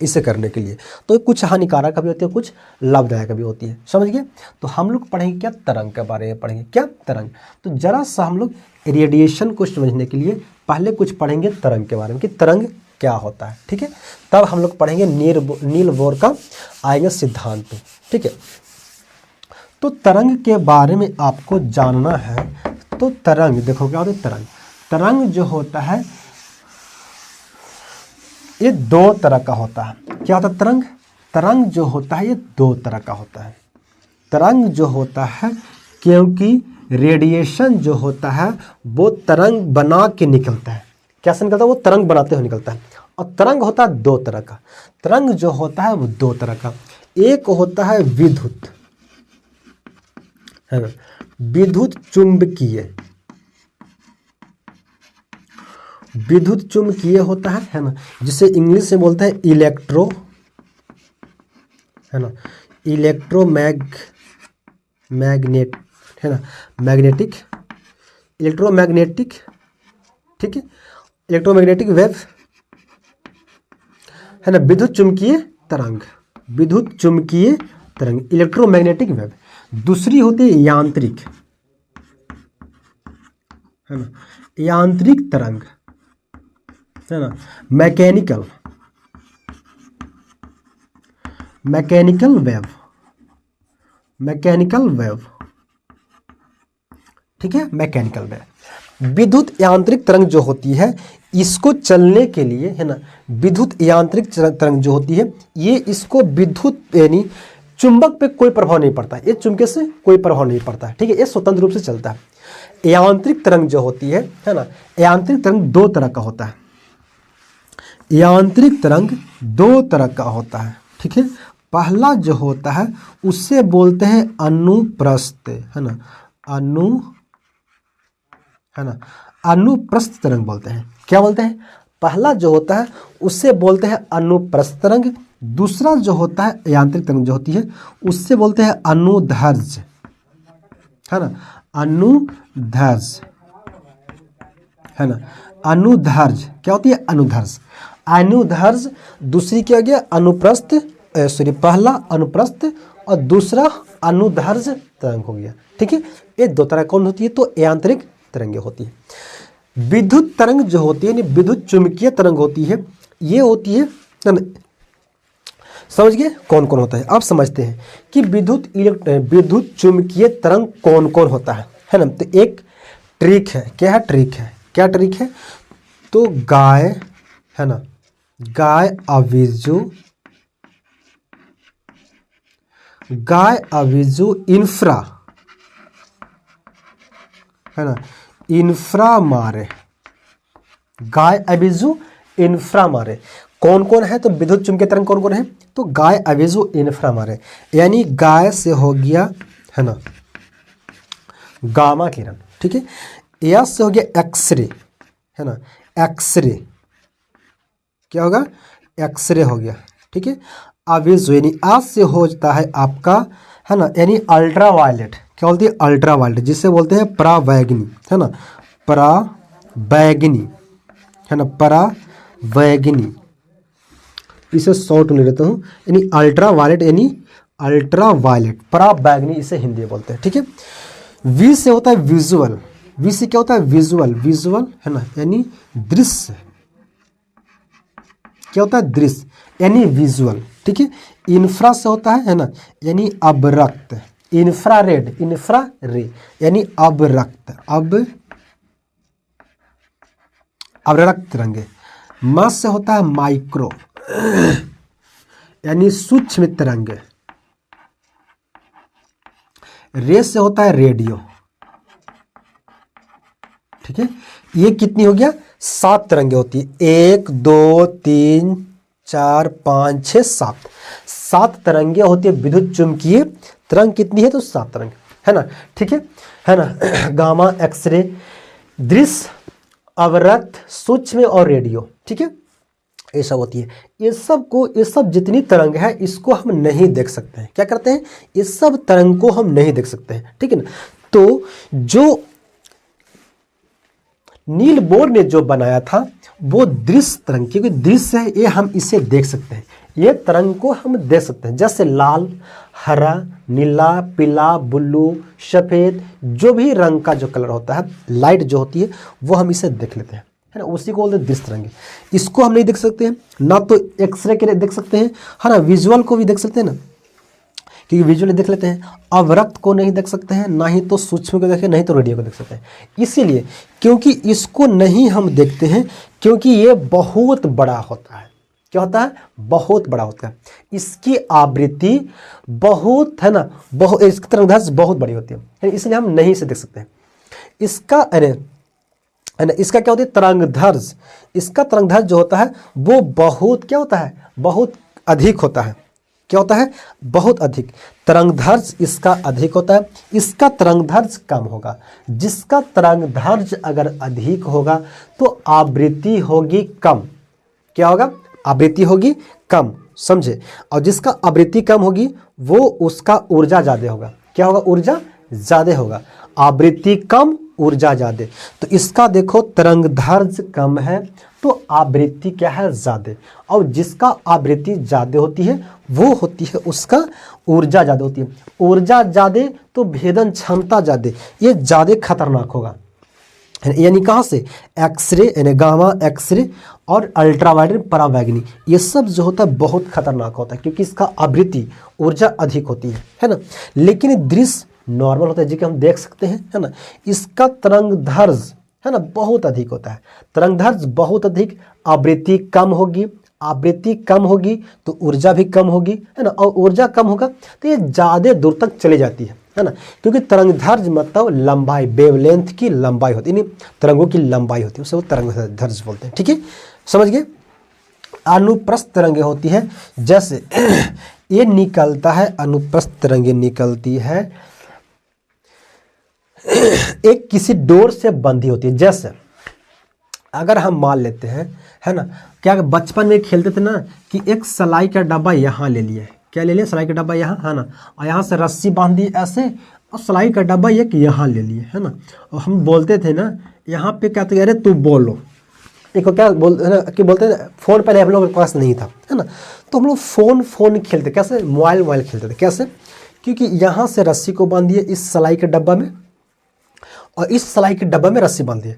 इसे करने के लिए। तो कुछ हानिकारक भी होती है, कुछ लाभदायक भी होती है, समझ गए। तो हम लोग पढ़ेंगे क्या, तरंग के बारे में पढ़ेंगे, क्या तरंग। तो जरा सा हम लोग रेडिएशन को समझने के लिए पहले कुछ पढ़ेंगे तरंग के बारे में कि तरंग क्या होता है, ठीक है। तब हम लोग पढ़ेंगे नील बोर का आएगा सिद्धांत, ठीक है। तो तरंग के बारे में आपको जानना है। तो तरंग देखो क्या होता है, तरंग जो होता है ये दो तरह का होता है। क्या होता है, तरंग जो होता है ये दो तरह का होता है। तरंग जो होता है, क्योंकि रेडिएशन जो होता है वो तरंग बना के निकलता है। कैसे निकलता है, वो तरंग बनाते हुए निकलता है। और तरंग होता है दो तरह का। तरंग जो होता है वो दो तरह का, एक होता है विद्युत, है ना, विद्युत चुंबकीय, विद्युत चुंबकीय होता है ना, जिसे इंग्लिश में बोलते हैं इलेक्ट्रो, है ना, मैग्नेट, है ना, मैग्नेटिक, इलेक्ट्रोमैग्नेटिक, ठीक है, इलेक्ट्रोमैग्नेटिक वेव, है ना, विद्युत चुंबकीय तरंग, विद्युत चुंबकीय तरंग, इलेक्ट्रोमैग्नेटिक वेव। दूसरी होती है यांत्रिक, है ना, यांत्रिक तरंग, है ना, मैकेनिकल वेव, ठीक है, मैकेनिकल वेव। विद्युत यांत्रिक तरंग जो होती है इसको चलने के लिए, है ना, विद्युत यांत्रिक तरंग जो होती है ये इसको विद्युत यानी चुंबक पे कोई प्रभाव नहीं पड़ता है, ये चुंबक से कोई प्रभाव नहीं पड़ता है, ठीक है, ये स्वतंत्र रूप से चलता है। यांत्रिक तरंग जो होती है ना, यांत्रिक तरंग दो तरह का होता है। यांत्रिक तरंग दो तरह का होता है, ठीक है। पहला जो होता है उससे बोलते हैं अनुप्रस्थ, है ना, अनुप्रस्थ तरंग बोलते हैं। क्या बोलते हैं, पहला जो होता है उससे बोलते हैं अनुप्रस्थ तरंग। दूसरा जो होता है यांत्रिक तरंग जो होती है उससे बोलते हैं अनुदैर्ध्य, है ना, अनुदैर्ध्य, है ना, अनुदैर्ध्य। क्या होती है, अनुदैर्ध्य। अनुदैर्ध्य दूसरी क्या हो गया, अनुप्रस्थ, पहला अनुप्रस्थ और दूसरा अनुदैर्ध्य तरंग हो गया, ठीक है। ये दो तरह कौन होती है, तो यांत्रिक तरंगे होती है। विद्युत तरंग जो होती है, विद्युत चुंबकीय तरंग होती है, ये होती है, समझ गए कौन कौन होता है। अब समझते हैं कि विद्युत चुंबकीय तरंग कौन कौन होता है ना। तो एक ट्रिक है, क्या है, ट्रिक है, क्या ट्रिक है, तो गाय, है ना, गाय अविजु इंफ्रा, है ना, इंफ्रा मारे, गाय अविजु इंफ्रा मारे। कौन कौन है, तो विद्युत चुंबकीय तरंग कौन कौन है, तो गाय अविजु इंफ्रा मारे, यानी गाय से हो गया, है ना, गामा किरण, ठीक है। एस से हो गया एक्सरे, है ना, एक्सरे क्या होगा, एक्सरे हो गया, ठीक है। अब यानी आज से होता है आपका, है ना, यानी अल्ट्रा वायलेट, क्या बोलते हैं, अल्ट्रा वायलेट, जिसे बोलते हैं परावैंगनी, है ना, परावैंगनी, है ना, परावैंगनी, इसे शॉर्ट में ले लेता हूँ, यानी अल्ट्रा वायलेट, यानी अल्ट्रा वायलेट, परावैंगनी इसे हिंदी में बोलते हैं, ठीक है। वी से होता है विजुअल, वी से क्या होता है, विजुअल, विजुअल, है ना, यानी दृश्य, क्या होता है, दृश्य, यानी विजुअल, ठीक है। इंफ्रा से होता है ना, यानी अबरक्त, इंफ्रारेड, इंफ्रारेड यानी अबरक्त, अबरक्त तरंगे। मास से होता है माइक्रो, यानी सूक्ष्म तरंगे। रे से होता है रेडियो, ठीक है। ये कितनी हो गया, 7 तरंगे होती है, 1 2 3 4 5 6 7, 7 तरंगे होती है। विद्युत चुंबकीय तरंग कितनी है, तो 7 तरंग, है ना, ठीक है ना। गामा, एक्सरे, दृश्य, अवरक्त, सूक्ष्म और रेडियो, ठीक है, ये सब होती है। ये सब जितनी तरंग है इसको हम नहीं देख सकते हैं, क्या करते हैं, इस सब तरंग को हम नहीं देख सकते हैं, ठीक है ना। तो जो नील बोर ने जो बनाया था वो दृश्य तरंग, क्योंकि दृश्य है ये, हम इसे देख सकते हैं, ये तरंग को हम देख सकते हैं, जैसे लाल, हरा, नीला, पीला, ब्लू, सफेद, जो भी रंग का जो कलर होता है, लाइट जो होती है वो हम इसे देख लेते हैं, है ना, उसी को बोलते हैं दृश्य तरंगे। इसको हम नहीं देख सकते हैं, ना तो एक्सरे के लिए देख सकते हैं, है ना, विजुअल को भी देख सकते हैं ना, क्योंकि विजुअली देख लेते हैं, अवरक्त को नहीं देख सकते हैं, ना ही तो सूक्ष्म को देखें, नहीं तो रेडियो को देख सकते हैं। इसीलिए क्योंकि इसको नहीं हम देखते हैं, क्योंकि ये बहुत बड़ा होता है, क्या होता है, बहुत बड़ा होता है, इसकी आवृत्ति बहुत, है ना, इसकी तरंगदैर्घ्य बहुत बड़ी होती है, इसलिए हम नहीं इसे देख सकते हैं। इसका इसका क्या होती है, तरंगदैर्घ्य, इसका तरंगदैर्घ्य जो होता है वो बहुत, क्या होता है, बहुत अधिक होता है, क्या होता है, बहुत अधिक, तरंगदैर्घ्य इसका अधिक होता है, इसका तरंगदैर्घ्य कम होगा। जिसका तरंगदैर्घ्य अगर अधिक होगा तो आवृत्ति होगी कम, क्या होगा, आवृत्ति होगी कम, समझे। और जिसका आवृत्ति कम होगी वो उसका ऊर्जा ज़्यादा होगा, क्या होगा, ऊर्जा ज़्यादा होगा, आवृत्ति कम ऊर्जा ज़्यादा। तो इसका देखो तरंगदैर्घ्य कम है तो आवृत्ति क्या है, ज़्यादा, और जिसका आवृत्ति ज़्यादा होती है वो होती है उसका ऊर्जा ज़्यादा होती है। ऊर्जा ज़्यादा तो भेदन क्षमता ज़्यादा, ये ज़्यादा खतरनाक होगा, यानी कहाँ से, एक्सरे, यानी गामा, एक्सरे और अल्ट्रावायलेट, परावैंगनी, ये सब जो होता है बहुत खतरनाक होता है, क्योंकि इसका आवृत्ति ऊर्जा अधिक होती है ना। लेकिन दृश्य नॉर्मल होता है, जिसे हम देख सकते हैं, है ना। इसका तरंगदैर्घ्य, है ना, बहुत अधिक होता है, तरंगदैर्घ्य बहुत अधिक, आवृत्ति कम होगी, आवृत्ति कम होगी तो ऊर्जा भी कम होगी, है ना, और ऊर्जा कम होगा तो ये ज़्यादा दूर तक चली जाती है ना, क्योंकि तरंगदैर्घ्य मतलब लंबाई, वेवलेंथ की लंबाई होती है, तरंगों की लंबाई होती है, उसे वो तरंगदैर्घ्य बोलते हैं, ठीक है, समझ गए। अनुप्रस्थ तरंगे होती है, जैसे ये निकलता है, अनुप्रस्थ तरंगे निकलती है, एक किसी डोर से बंधी होती है। जैसे अगर हम मान लेते हैं, है ना, क्या बचपन में खेलते थे ना कि एक सलाई का डब्बा यहाँ ले लिए, क्या ले लिए, सलाई का डब्बा यहाँ, है ना, और यहाँ से रस्सी बांध दी ऐसे, और सलाई का डब्बा एक यहाँ ले लिए, है ना, और हम बोलते थे ना, यहाँ पे क्या तो, अरे तू बोलो, एक क्या बोलते थे, फ़ोन पहले हम लोगों के पास नहीं था, है ना, तो हम लोग फ़ोन खेलते, कैसे, मोबाइल खेलते थे, कैसे, क्योंकि यहाँ से रस्सी को बांध दिए इस सलाई के डब्बा में, और इस सलाई के डब्बा में रस्सी बांध दिए,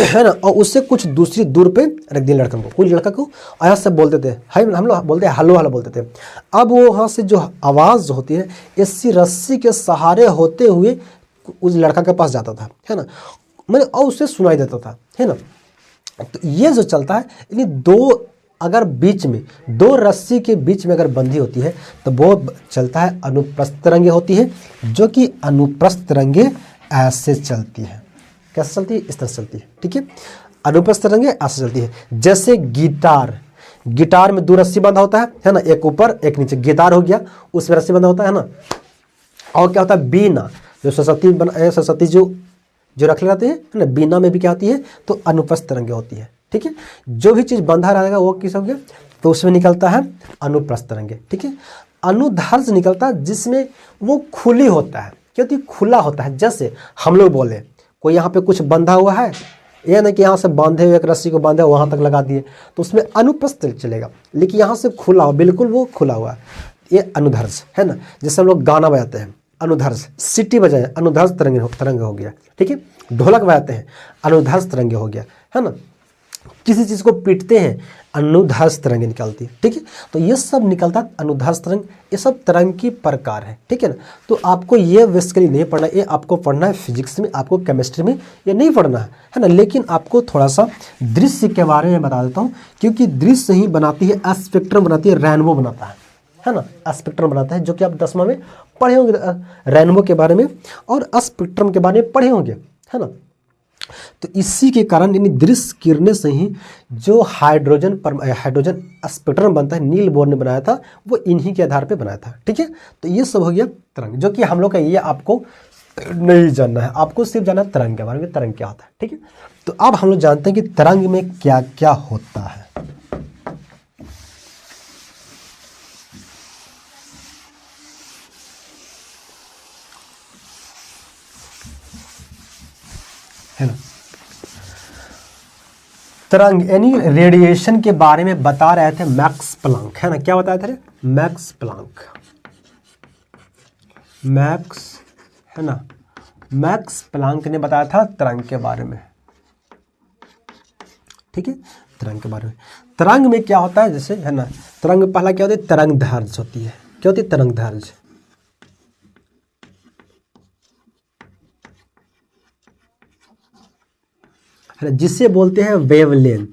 है ना, और उससे कुछ दूसरी दूर पे रख दिए लड़का को, कोई लड़का को, यहाँ से बोलते थे, हाई, हम लोग बोलते हैं हलो हलो बोलते थे। अब वो वहाँ से जो आवाज़ होती है इसी रस्सी के सहारे होते हुए उस लड़का के पास जाता था, है ना, मैंने, और उससे सुनाई देता था, है ना। तो ये जो चलता है, यानी दो, अगर बीच में दो रस्सी के बीच में अगर बंधी होती है तो वो चलता है अनुप्रस्थ तरंगे होती है, जो कि अनुप्रस्थ तरंगे ऐसे चलती है, कैसे चलती है, इस तरह चलती है, ठीक है, अनुप्रस्थ तरंगे ऐसे चलती है। जैसे गिटार में 2 रस्सी बंधा होता है ना, एक ऊपर एक नीचे, गिटार हो गया, उसमें रस्सी बंधा होता है ना। और क्या होता है, बीना, जो सरस्वती जो जो रखे रहते हैं ना, बिना में भी क्या होती है, तो अनुप्रस्थ तरंगे होती है। ठीक है, जो भी चीज़ बंधा रहेगा वो किस हो गया, तो उसमें निकलता है अनुप्रस्थ तरंगे। ठीक है, अनुदैर्ध्य निकलता है जिसमें वो खुली होता है, क्योंकि खुला होता है। जैसे हम लोग बोले कोई यहाँ पे कुछ बंधा हुआ है, यह नहीं कि यहाँ से बांधे हुए एक रस्सी को बांधे वहाँ तक लगा दिए तो उसमें अनुप्रस्थ चलेगा, लेकिन यहाँ से खुला हो, बिल्कुल वो खुला हुआ है, ये अनुदैर्ध्य है ना। जैसे हम लोग गाना बजाते हैं अनुदैर्ध्य, सीटी बजाए अनुदैर्ध्य तरंग हो गया। ठीक है, ढोलक बजाते हैं अनुदैर्ध्य तरंगे हो गया, है ना। किसी चीज़ को पीटते हैं अनुदैर्ध्य तरंगे निकलती है। ठीक है, तो ये सब निकलता है अनुदैर्ध्य तरंग, ये सब तरंग की प्रकार है। ठीक है ना, तो आपको ये बेसिकली नहीं पढ़ना, ये आपको पढ़ना है फिजिक्स में, आपको केमिस्ट्री में ये नहीं पढ़ना है ना। लेकिन आपको थोड़ा सा दृश्य के बारे में बता देता हूँ, क्योंकि दृश्य ही बनाती है, स्पेक्ट्रम बनाती है, रेनबो बनाता है ना, स्पेक्ट्रम बनाता है, जो कि आप 10वां में पढ़े होंगे रेनबो के बारे में और स्पेक्ट्रम के बारे में पढ़े होंगे, है ना। तो इसी के कारण यानी दृश्य किरणें से ही जो हाइड्रोजन स्पेक्ट्रम बनता है, नील बोर ने बनाया था, वो इन्हीं के आधार पे बनाया था। ठीक है, तो ये सब हो गया तरंग, जो कि हम लोग का ये आपको नहीं जानना है, आपको सिर्फ जानना है तरंग के बारे में, तरंग क्या होता है। ठीक है, तो अब हम लोग जानते हैं कि तरंग में क्या क्या होता है ना। तरंग यानी रेडिएशन के बारे में बता रहे थे मैक्स प्लांक, है ना। क्या बताया था रे, मैक्स प्लांक, है ना, मैक्स प्लांक ने बताया था तरंग के बारे में। ठीक है, तरंग के बारे में, तरंग में क्या होता है, जैसे है ना, तरंग पहला क्या होती है, तरंग दैर्ध्य होती है। क्या होती है, तरंग दैर्ध्य, है ना, जिसे बोलते हैं वेवलेंथ,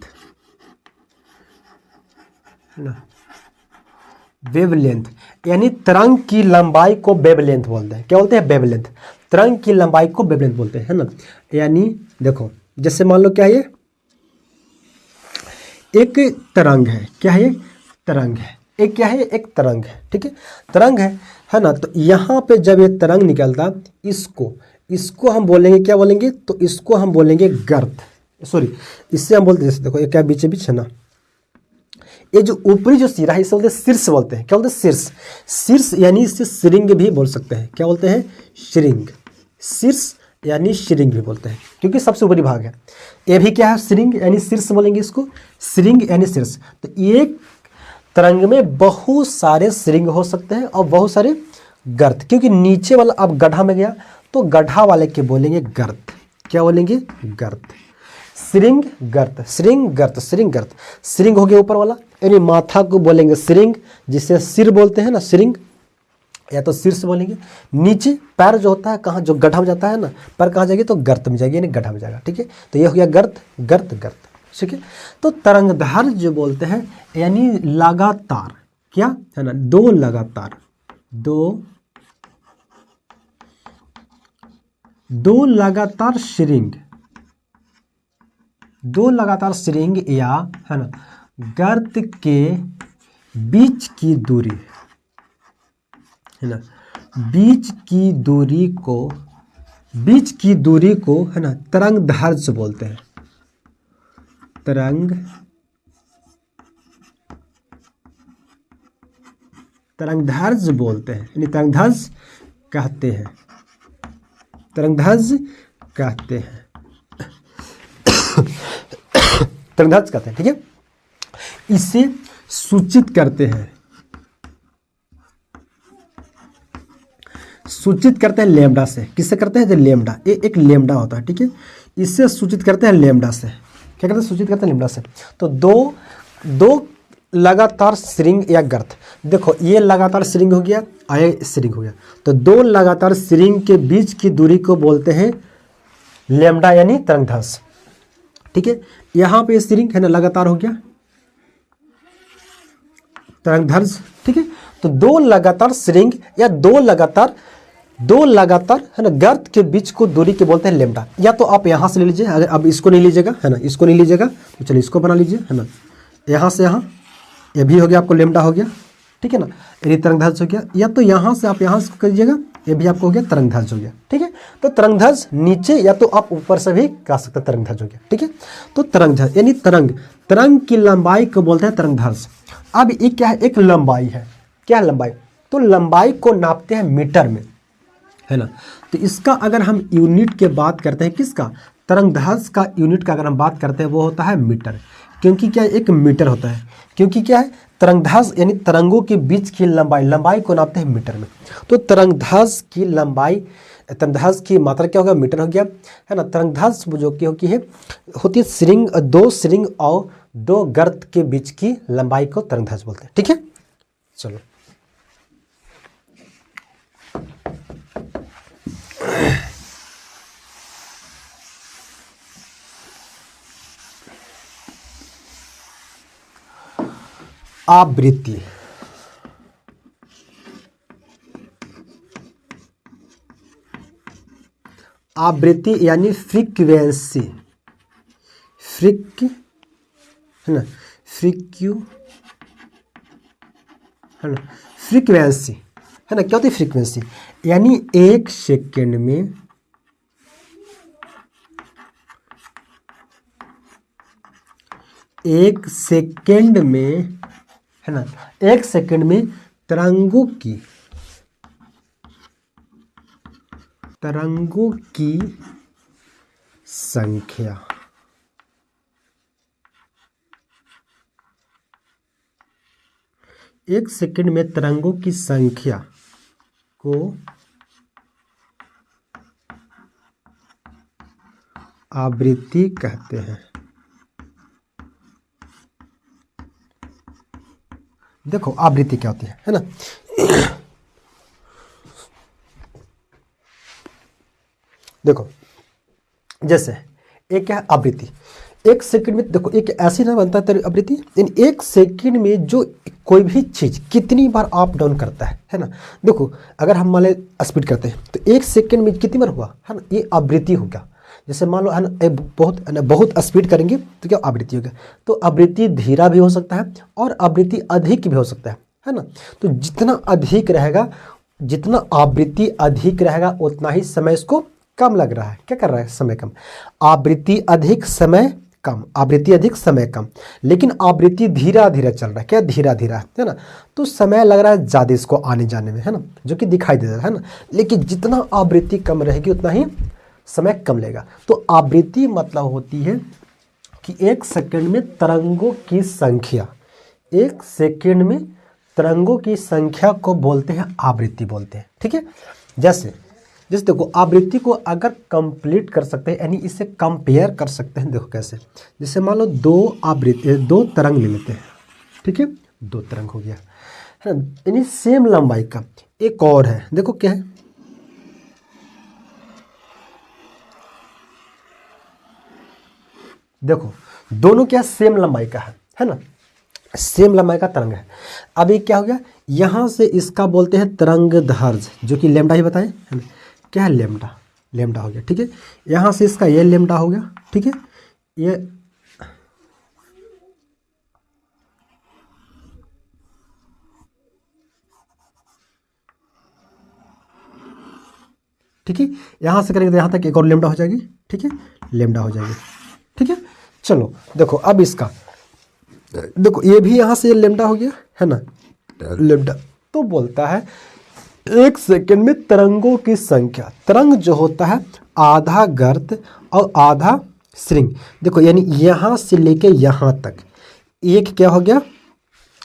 है ना। वेवलेंथ यानी तरंग की लंबाई को वेवलेंथ बोलते हैं। क्या बोलते हैं, वेवलेंथ, तरंग की लंबाई को वेवलेंथ बोलते हैं, है ना। यानी देखो, जैसे मान लो क्या है, ये एक तरंग है, क्या है, तरंग है, एक क्या है, एक तरंग है। ठीक है, तरंग है ना। तो यहाँ पे जब ये तरंग निकलता, इसको हम बोलेंगे, क्या बोलेंगे, तो इसको हम बोलेंगे गर्त, सॉरी, इससे हम बोलते हैं, जैसे देखो ये क्या बीच बीच है ना, ये जो ऊपरी जो सिरा है इसे बोलते हैं शीर्ष बोलते हैं। क्या बोलते हैं, शीर्ष, शीर्ष यानी इसे श्रृंग भी बोल सकते हैं। क्या बोलते हैं, श्रृंग, शीर्ष यानी श्रृंग भी बोलते हैं, क्योंकि सबसे ऊपरी भाग है। ये भी क्या है, श्रृंग यानी शीर्ष बोलेंगे इसको, श्रृंग यानी शीर्ष। तो एक तरंग में बहुत सारे श्रृंग हो सकते हैं और बहुत सारे गर्त, क्योंकि नीचे वाला अब गड्ढा में गया तो गड्ढा वाले के बोलेंगे गर्त। क्या बोलेंगे, गर्त, श्रृंग गर्त, श्रृंग गर्त, श्रृंग गर्त। श्रृंग हो गया ऊपर वाला, यानी माथा को बोलेंगे श्रृंग, जिसे सिर बोलते हैं ना, श्रृंग या तो शीर्ष बोलेंगे। नीचे पैर जो होता है, कहाँ, जो गड्ढा में जाता है ना, पैर कहाँ जाएगी, तो गर्त में जाएगी, यानी गड्ढा में जाएगा। ठीक है, तो ये हो गया गर्त, गर्त, गर्त। ठीक है, तो तरंगदैर्ध्य जो बोलते हैं यानी लगातार, क्या है ना, दो लगातार श्रृंग, दो लगातार श्रृंग या है ना गर्त के बीच की दूरी, है ना, बीच की दूरी को है ना तरंगदैर्ध्य बोलते हैं। तरंगदैर्ध्य बोलते हैं, यानी तरंगदैर्ध्य कहते हैं, तरंगदैर्ध्य कहते हैं। ठीक है, इसे सूचित करते हैं, लेमडा से। किससे करते हैं, लेमडा, ये एक लेमडा होता है। ठीक है, इससे सूचित करते हैं लेमडा से। क्या करते हैं, सूचित करते हैं लेमडा से। तो दो लगातार श्रृंग या गर्त, देखो ये लगातार श्रृंग हो गया, आया श्रृंग हो गया, तो दो लगातार श्रृंग के बीच की दूरी को बोलते हैं लेमडा यानी तरंगदैर्ध्य। ठीक है, यहाँ पे श्रृंग है ना लगातार हो गया, तरंगदैर्ध्य। ठीक है, तो दो लगातार श्रृंग या दो लगातार है ना गर्त के बीच को दूरी के बोलते हैं लेमडा। या तो आप यहाँ से ले लीजिए, अगर अब इसको नहीं लीजिएगा, है ना, इसको नहीं लीजिएगा, तो चलिए इसको बना लीजिए, है ना, यहाँ से यहाँ, ये भी हो गया आपको लेमडा हो गया। ठीक है ना, यानी तरंगदैर्ध्य हो गया। या तो यहाँ से आप यहाँ से करिएगा, ये भी आपको हो गया तरंगदैर्ध्य हो गया। ठीक है, तो तरंगध्वज नीचे या तो आप ऊपर से भी कह सकते हैं, तरंगध्वज हो गया, ठीक है। तो तरंगध्वज यानी तरंग की लंबाई को बोलते हैं तरंगध्वज। अब ये क्या है, एक लंबाई है, क्या है लंबाई, तो लंबाई को नापते हैं मीटर में, है ना। तो इसका अगर हम यूनिट की बात करते हैं, किसका, तरंगध्वज का यूनिट का अगर हम बात करते हैं वो होता है मीटर, क्योंकि क्या है, एक मीटर होता है, क्योंकि क्या है, तरंगध्वज यानी तरंगों के बीच की लंबाई को नापते हैं मीटर में। तो तरंगध्वज की लंबाई, तरंगध्वज की मात्रा क्या होगा, मीटर हो गया, है ना। तरंगध्वज जो की होती है श्रृंग, दो श्रृंग और दो गर्त के बीच की लंबाई को तरंगध्वज बोलते हैं, ठीक है। चलो आवृत्ति, आवृत्ति यानी फ्रीक्वेंसी, है ना, है ना, फ्रीक्वेंसी, है ना। क्या होती है फ्रीक्वेंसी, यानी एक सेकंड में है ना, एक सेकंड में तरंगों की संख्या, एक सेकंड में तरंगों की संख्या को आवृत्ति कहते हैं। देखो आवृत्ति क्या होती है ना। देखो जैसे एक क्या है आवृत्ति, एक सेकंड में, देखो एक ऐसी ना बनता है आवृत्ति, यानी एक सेकंड में जो कोई भी चीज कितनी बार अप डाउन करता है ना। देखो अगर हम मान लें स्पीड करते हैं तो एक सेकंड में कितनी बार हुआ है ना, ये आवृत्ति हो गया। जैसे मान लो है ना, बहुत स्पीड करेंगे तो क्या आवृत्ति हो गया। तो आवृत्ति धीरा भी हो सकता है और आवृत्ति अधिक भी हो सकता है ना। तो जितना अधिक रहेगा, जितना आवृत्ति अधिक रहेगा उतना ही समय इसको कम लग रहा है। क्या कर रहा है, समय कम। आवृत्ति अधिक समय कम, आवृत्ति अधिक समय कम, लेकिन आवृत्ति धीरा धीरा चल रहा है। क्या धीरा धीरा है ना, तो समय लग रहा है ज़्यादा इसको आने जाने में, है ना, जो कि दिखाई दे रहा है ना। लेकिन जितना आवृत्ति कम रहेगी उतना ही समय कम लेगा। तो आवृत्ति मतलब होती है कि एक सेकंड में तरंगों की संख्या, एक सेकंड में तरंगों की संख्या को बोलते हैं आवृत्ति बोलते हैं, ठीक है। जैसे देखो आवृत्ति को अगर कंप्लीट कर सकते हैं, यानी इसे कंपेयर कर सकते हैं। देखो कैसे, जैसे मान लो दो तरंग ले लेते हैं, ठीक है, दो तरंग हो गया है ना, यानी सेम लंबाई का। एक और है, देखो क्या है, देखो दोनों क्या सेम लंबाई का है ना, सेम लंबाई का तरंग है। अब ये क्या हो गया, यहां से इसका बोलते हैं तरंगदैर्घ्य, जो कि लेमडा ही बताएं, है ना। क्या है, लेमडा हो गया, ठीक है। यहां से इसका ये लेमडा हो गया, ठीक है, ये ठीक है। यहां से करेंगे तो यहां तक एक और लेमडा हो जाएगी, ठीक है, लेमडा हो जाएगी, ठीक है। चलो देखो अब इसका, देखो ये भी यहां से लेमडा हो गया है ना, लेमडा। तो बोलता है एक सेकंड में तरंगों की संख्या, तरंग जो होता है आधा गर्त और आधा श्रृंग। देखो यानी यहां से लेके यहां तक एक क्या हो गया,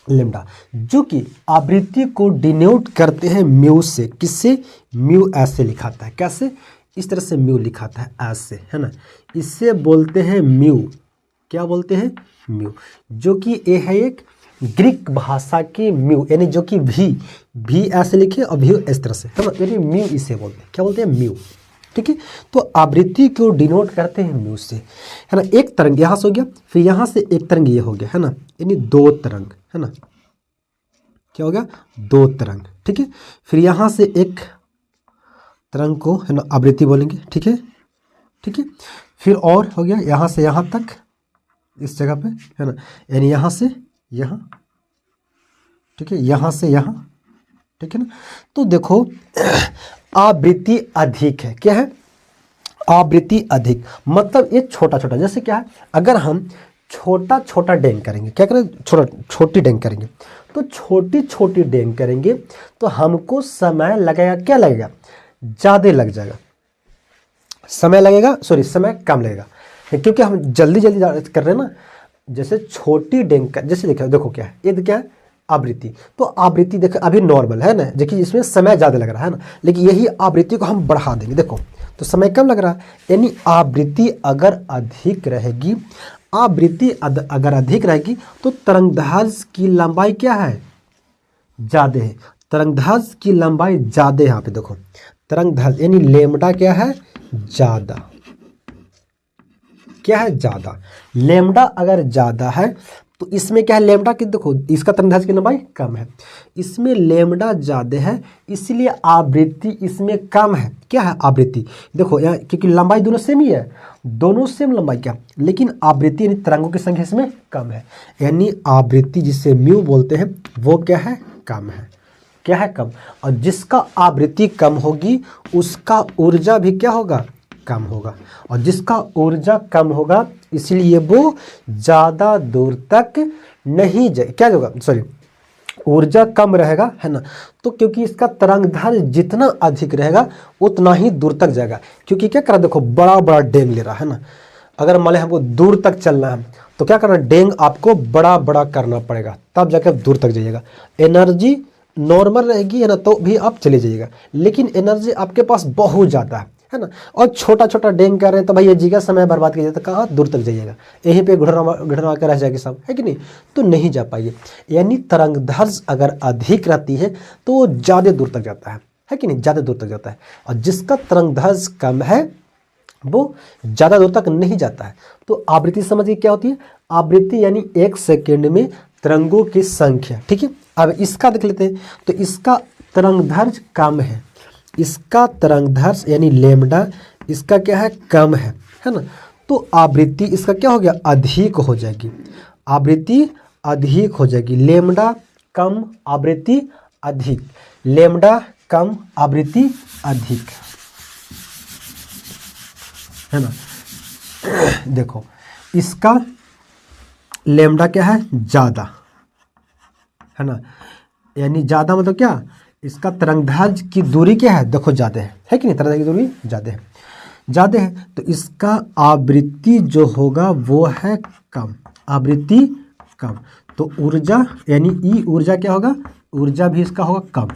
लेमडा, जो कि आवृत्ति को डिनोट करते हैं म्यू से। किससे, म्यू ऐसे लिखाता है, कैसे, इस तरह से म्यू लिखाता है ऐसे, है ना। इससे बोलते हैं म्यू, क्या बोलते हैं, म्यू, जो कि ये है एक ग्रीक भाषा की म्यू, यानी जो कि भी ऐसे लिखे और भी इस तरह से, है ना, यानी म्यू इसे बोलते हैं, क्या बोलते हैं, म्यू, ठीक है। तो आवृत्ति को डिनोट करते हैं म्यू से, है ना। एक तरंग यहाँ से हो गया, फिर यहाँ से एक तरंग ये हो गया, है ना, यानी दो तरंग, है ना, क्या हो गया, दो तरंग, ठीक है। फिर यहाँ से एक तरंग को, है ना, आवृत्ति बोलेंगे, ठीक है, ठीक है। फिर और हो गया यहाँ से यहाँ तक, इस जगह पे, है ना, यानी यहाँ से यहाँ, ठीक है, यहाँ से यहाँ, ठीक है ना। तो देखो आवृत्ति अधिक है, क्या है, आवृत्ति अधिक, मतलब ये छोटा छोटा, जैसे क्या है, अगर हम छोटा छोटा डेंग करेंगे, क्या करें, छोटी डेंग करेंगे, तो छोटी छोटी डेंग करेंगे तो हमको समय लगेगा, क्या लगेगा, ज़्यादा लग जाएगा, समय लगेगा, सॉरी समय कम लगेगा, क्योंकि हम जल्दी जल्दी कर रहे हैं ना। जैसे छोटी डेंग का, जैसे देखो क्या है, ये क्या है, आवृत्ति, तो आवृत्ति देखो अभी नॉर्मल है ना, देखिए इसमें समय ज़्यादा लग रहा है ना, लेकिन यही आवृत्ति को हम बढ़ा देंगे, देखो तो समय कम लग रहा है, यानी आवृत्ति अगर अधिक रहेगी, आवृत्ति अगर अधिक रहेगी तो तरंगदैर्घ्य की लंबाई क्या है, ज़्यादा है, तरंगदैर्घ्य की लंबाई ज़्यादा है। यहाँ पे देखो तरंगदैर्घ्य यानी लेमडा क्या है, ज़्यादा, क्या है, ज़्यादा, लेमडा अगर ज़्यादा है तो इसमें क्या है, लेमडा की देखो इसका तरंगदैर्घ्य की लंबाई कम है, इसमें लेमडा ज़्यादा है, इसलिए आवृत्ति इसमें कम है, क्या है, आवृत्ति देखो यहाँ, क्योंकि लंबाई दोनों सेम ही है, दोनों सेम लंबाई क्या, लेकिन आवृत्ति यानी तरंगों की संख्या इसमें कम है, यानी आवृत्ति जिसे म्यू बोलते हैं वो क्या है, कम है, क्या है, कम। और जिसका आवृत्ति कम होगी उसका ऊर्जा भी क्या होगा, कम होगा, और जिसका ऊर्जा कम होगा इसलिए वो ज़्यादा दूर तक नहीं जाए, क्या होगा, सॉरी ऊर्जा कम रहेगा, है ना, तो क्योंकि इसका तरंगदैर्घ्य जितना अधिक रहेगा उतना ही दूर तक जाएगा, क्योंकि क्या करा, देखो बड़ा बड़ा डेंग ले रहा है ना, अगर मान लें हमको दूर तक चलना है तो क्या करना, डेंग आपको बड़ा बड़ा करना पड़ेगा, तब जाकर दूर तक जाइएगा। एनर्जी नॉर्मल रहेगी, है ना, तो भी आप चले जाइएगा, लेकिन एनर्जी आपके पास बहुत ज़्यादा है ना, और छोटा छोटा डेंग कर रहे हैं तो भाई ये जी का समय बर्बाद कीजिए, तो कहाँ दूर तक जाइएगा, यहीं पे घुटना कर रह जाएगी सब, है कि नहीं, तो नहीं जा पाइए। यानी तरंगदैर्घ्य अगर अधिक रहती है तो वो ज़्यादा दूर तक जाता है कि नहीं, ज़्यादा दूर तक जाता है, और जिसका तरंगदैर्घ्य कम है वो ज़्यादा दूर तक नहीं जाता है। तो आवृत्ति समझिए क्या होती है, आवृत्ति यानी एक सेकेंड में तरंगों की संख्या, ठीक है। अब इसका देख लेते हैं, तो इसका तरंगदैर्घ्य कम है, इसका तरंगदैर्घ्य यानी लेमडा इसका क्या है, कम है ना, तो आवृत्ति इसका क्या हो गया, अधिक हो जाएगी, आवृत्ति अधिक हो जाएगी, लेमडा कम आवृत्ति अधिक, लेमडा कम आवृत्ति अधिक, है ना। देखो इसका लेमडा क्या है, ज़्यादा, है ना, यानी ज़्यादा मतलब क्या, इसका तरंगदैर्घ्य की दूरी क्या है, देखो ज़्यादा है कि नहीं, तरंगदैर्घ्य की दूरी ज़्यादा है, तो इसका आवृत्ति जो होगा वो है कम, आवृत्ति कम, तो ऊर्जा यानी ई ऊर्जा क्या होगा, ऊर्जा भी इसका होगा कम,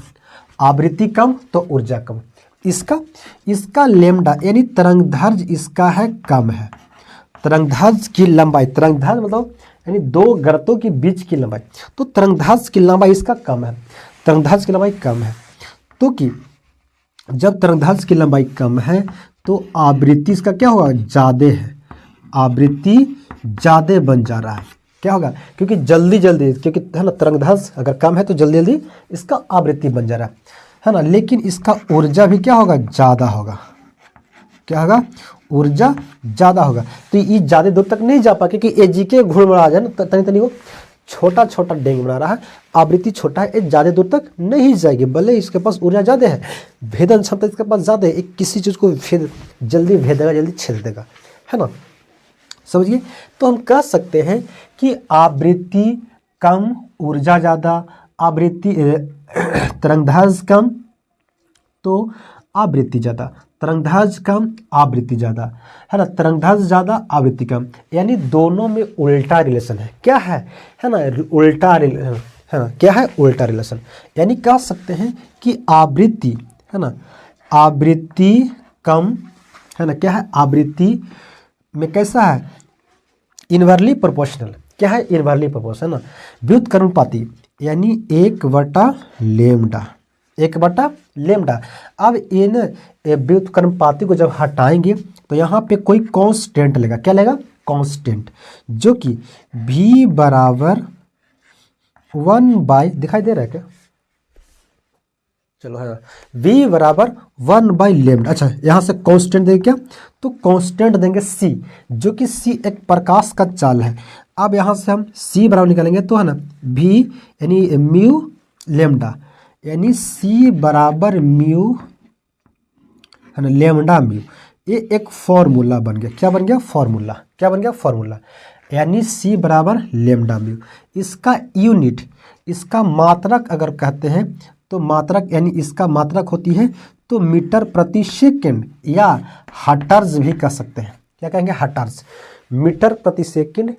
आवृत्ति कम तो ऊर्जा कम। इसका लेमडा यानी तरंगदैर्घ्य इसका है कम है, तरंगदैर्घ्य की लंबाई, तरंगदैर्घ्य मतलब यानी दो गर्तों के बीच की लंबाई, तो तरंगदैर्घ्य की लंबाई इसका कम है, तरंगदैर्घ्य की लंबाई कम है, तो कि जब तरंगदैर्घ्य की लंबाई कम है तो आवृत्ति इसका क्या होगा, ज़्यादा है, आवृत्ति ज़्यादा बन जा रहा है, क्या होगा, क्योंकि जल्दी जल्दी, क्योंकि है ना तरंगदैर्घ्य अगर कम है तो जल्दी जल्दी इसका आवृत्ति बन जा रहा है ना, लेकिन इसका ऊर्जा भी क्या होगा, ज़्यादा होगा, क्या होगा, ऊर्जा ज़्यादा होगा, तो ये ज़्यादा दूर तक नहीं जा पा, क्योंकि ए जी के घुड़मुड़ा जाए ना, तनी तनी वो छोटा छोटा डेंग बना रहा है, आवृत्ति छोटा है, ज़्यादा दूर तक नहीं जाएगी, भले इसके पास ऊर्जा ज़्यादा है, भेदन क्षमता इसके पास ज़्यादा है, एक किसी चीज़ को जल्दी भेदेगा, जल्दी छेद देगा, है ना, समझिए। तो हम कह सकते हैं कि आवृत्ति कम ऊर्जा ज़्यादा, आवृत्ति तरंगदैर्घ्य कम तो आवृत्ति ज़्यादा, तरंगदैर्घ्य कम आवृत्ति ज़्यादा, है ना, तरंगदैर्घ्य ज़्यादा आवृत्ति कम, यानी दोनों में उल्टा रिलेशन है, क्या है ना, उल्टा रिलेशन, है ना, क्या है, उल्टा रिलेशन, यानी कह सकते हैं कि आवृत्ति, है ना, आवृत्ति कम, है ना, क्या है, आवृत्ति में कैसा है, इनवर्सली प्रोपोर्शनल, क्या है, इनवर्सली प्रोपोर्शनल, है ना, व्युत्क्रमानुपाती, यानी 1/लेमडा, 1/लेमडा। अब इन व्युत्क्रमानुपाती को जब हटाएंगे तो यहाँ पे कोई कांस्टेंट लेगा, क्या लेगा, कांस्टेंट, जो कि v बराबर 1/, दिखाई दे रहा है क्या, चलो है, v बराबर 1/लेमडा। अच्छा यहाँ से कांस्टेंट देंगे क्या, तो कांस्टेंट देंगे c, जो कि c एक प्रकाश का चाल है। अब यहाँ से हम c बराबर निकालेंगे तो है ना v यानी म्यू लेमडा, यानी c बराबर म्यू, है ना, लेमडा म्यू, ये एक फॉर्मूला बन गया। क्या बन गया? फॉर्मूला। क्या बन गया? फॉर्मूला। यानी c बराबर लेमडा म्यू। इसका यूनिट, इसका मात्रक अगर कहते हैं तो मात्रक यानी इसका मात्रक होती है तो मीटर प्रति सेकंड या हर्ट्ज भी कह सकते हैं। क्या कहेंगे? हर्ट्ज। मीटर प्रति सेकंड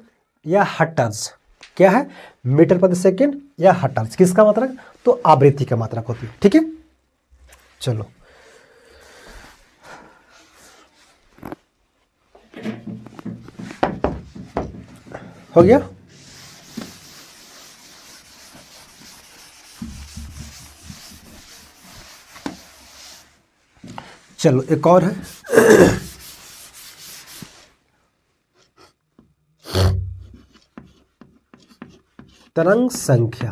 या हर्ट्ज। क्या है? मीटर प्रति सेकंड या हर्ट्ज। किसका मात्रक? तो आवृत्ति का मात्रक होती है। ठीक है, चलो हो गया। चलो एक और है तरंग संख्या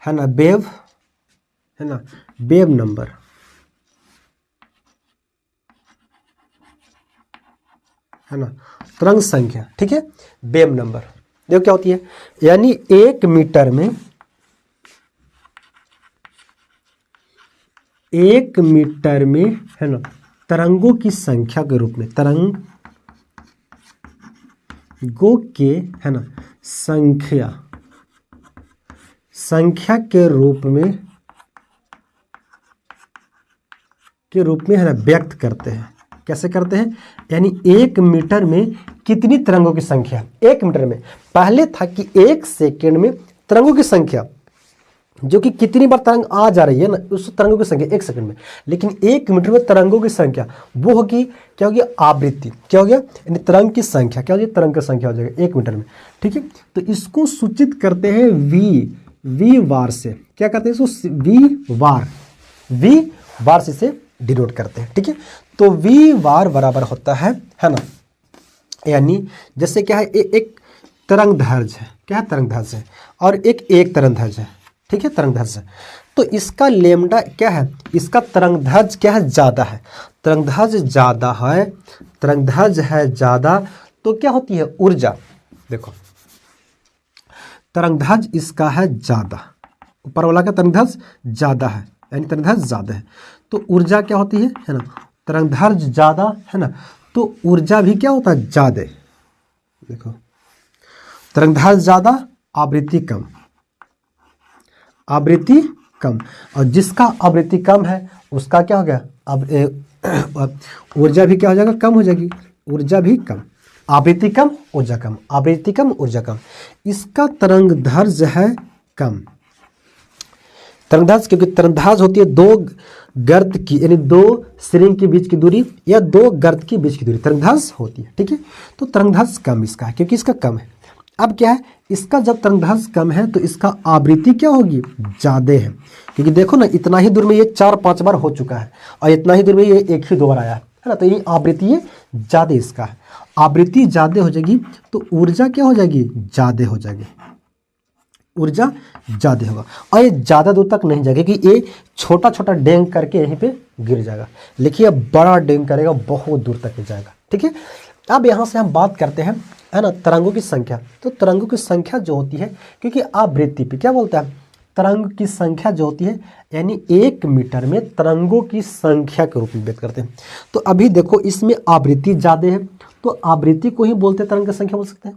है ना, वेव है ना, वेव नंबर है ना, तरंग संख्या। ठीक है, वेव नंबर देखो क्या होती है। यानी 1 मीटर में 1 मीटर में है ना तरंगों की संख्या के रूप में, तरंगों के है ना संख्या के रूप में है ना व्यक्त करते हैं। कैसे करते हैं? यानी 1 मीटर में कितनी तरंगों की संख्या? 1 मीटर में पहले था कि 1 सेकेंड में तरंगों की संख्या, जो कि कितनी बार तरंग आ जा रही है ना, उस तरंगों की संख्या 1 सेकंड में। लेकिन 1 मीटर में तरंगों की संख्या वो होगी, क्या होगी? आवृत्ति। क्या हो गया? यानी तरंग की संख्या क्या हो जाएगी? तरंग की संख्या हो जाएगी 1 मीटर में। ठीक है, तो इसको सूचित करते हैं वी वार से। क्या करते हैं इसको? वी वार से इसे डिनोट करते हैं। ठीक है, तो वी वार बराबर होता है ना, यानी जैसे क्या है, एक तरंग दैर्घ्य है। क्या है? तरंग दैर्घ्य है। और एक तरंग दैर्घ्य है। ठीक है, तरंग दैर्घ्य। तो इसका लेमडा क्या है? इसका तरंग दैर्घ्य क्या है? ज़्यादा है। तरंग दैर्घ्य ज़्यादा है, तरंग दैर्घ्य है ज़्यादा, तो क्या होती है? ऊर्जा। देखो तरंग दैर्घ्य इसका है ज़्यादा, ऊपर वाला का तरंग दैर्घ्य ज़्यादा है, यानी तरंग दैर्घ्य ज़्यादा है, तो ऊर्जा क्या होती है ना? तरंग दैर्घ्य ज़्यादा है ना, तो ऊर्जा भी क्या होता है? ज़्यादा। देखो तरंग दैर्घ्य ज़्यादा, आवृत्ति कम। आवृत्ति कम, और जिसका आवृत्ति कम है उसका क्या हो गया? अब ऊर्जा भी क्या हो जाएगा? कम हो जाएगी। ऊर्जा भी कम, आवृत्ति कम, ऊर्जा कम, आवृत्ति कम, ऊर्जा कम। इसका तरंग दैर्घ्य है कम। तरंग दैर्घ्य, क्योंकि तरंग दैर्घ्य होती है 2 गर्त की, यानी 2 सिरिंज के बीच की दूरी या 2 गर्त के बीच की दूरी तरंग दैर्घ्य होती है। ठीक है, तो तरंग दैर्घ्य कम इसका है, क्योंकि इसका कम है। अब क्या है? इसका जब तरंग दैर्घ्य कम है तो इसका आवृत्ति क्या होगी? ज़्यादा है। क्योंकि देखो ना, इतना ही दूर में ये 4-5 बार हो चुका है और इतना ही दूर में ये 1 ही 2 बार आया है ना, तो ये आवृत्ति ये ज़्यादा इसका है। आवृत्ति ज़्यादा हो जाएगी तो ऊर्जा क्या हो जाएगी? ज़्यादा हो जाएगी। ऊर्जा ज़्यादा होगा, और ये ज़्यादा दूर तक नहीं जाएगा, क्योंकि ये छोटा छोटा डेंग करके यहीं पे गिर जाएगा। लेकिन बड़ा डेंग करेगा, बहुत दूर तक जाएगा। ठीक है, अब यहाँ से हम बात करते हैं है ना तरंगों की संख्या। तो तरंगों की संख्या जो होती है, क्योंकि आवृत्ति पे क्या बोलता है? तरंग की संख्या जो होती है, यानी 1 मीटर में तरंगों की संख्या के रूप में व्यक्त करते हैं। तो अभी देखो इसमें आवृत्ति ज़्यादा है, तो आवृत्ति को ही बोलते हैं तरंग की संख्या बोल सकते हैं,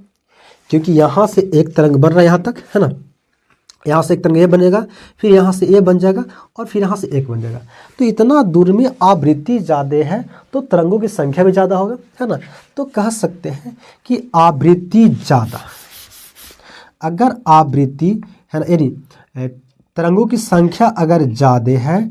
क्योंकि यहाँ से एक तरंग बन रहा है यहाँ तक, है ना, यहाँ से एक तरंग ये बनेगा, फिर यहाँ से ये बन जाएगा, और फिर यहाँ से एक बन जाएगा। तो इतना दूर में आवृत्ति ज़्यादा है तो तरंगों की संख्या भी ज़्यादा होगा, है ना। तो कह सकते हैं कि आवृत्ति ज़्यादा, अगर आवृत्ति है ना, यानी तरंगों की संख्या अगर ज़्यादा है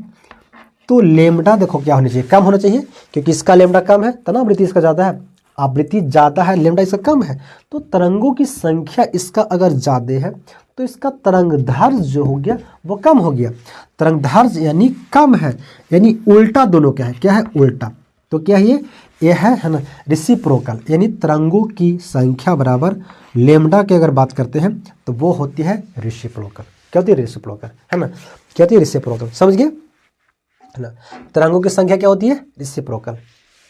तो लेमडा देखो क्या होना चाहिए? कम होना चाहिए, क्योंकि इसका लेमडा कम है तो ना आवृत्ति इसका ज़्यादा है। आवृत्ति ज़्यादा है, लेमडा इसका कम है, तो तरंगों की संख्या इसका अगर ज़्यादा है तो इसका तरंग दैर्घ्य जो हो गया वो कम हो गया। तरंग दैर्घ्य यानी कम है, यानी उल्टा दोनों क्या है? क्या है? उल्टा। तो क्या है ये है ना रेसिप्रोकल, यानी तरंगों की संख्या बराबर लेमडा की अगर बात करते हैं तो वो होती है रेसिप्रोकल। क्या होती है? रेसिप्रोकल, है ना। क्या होती है? रेसिप्रोकल, समझ गए है ना। तरंगों की संख्या क्या होती है? रेसिप्रोकल।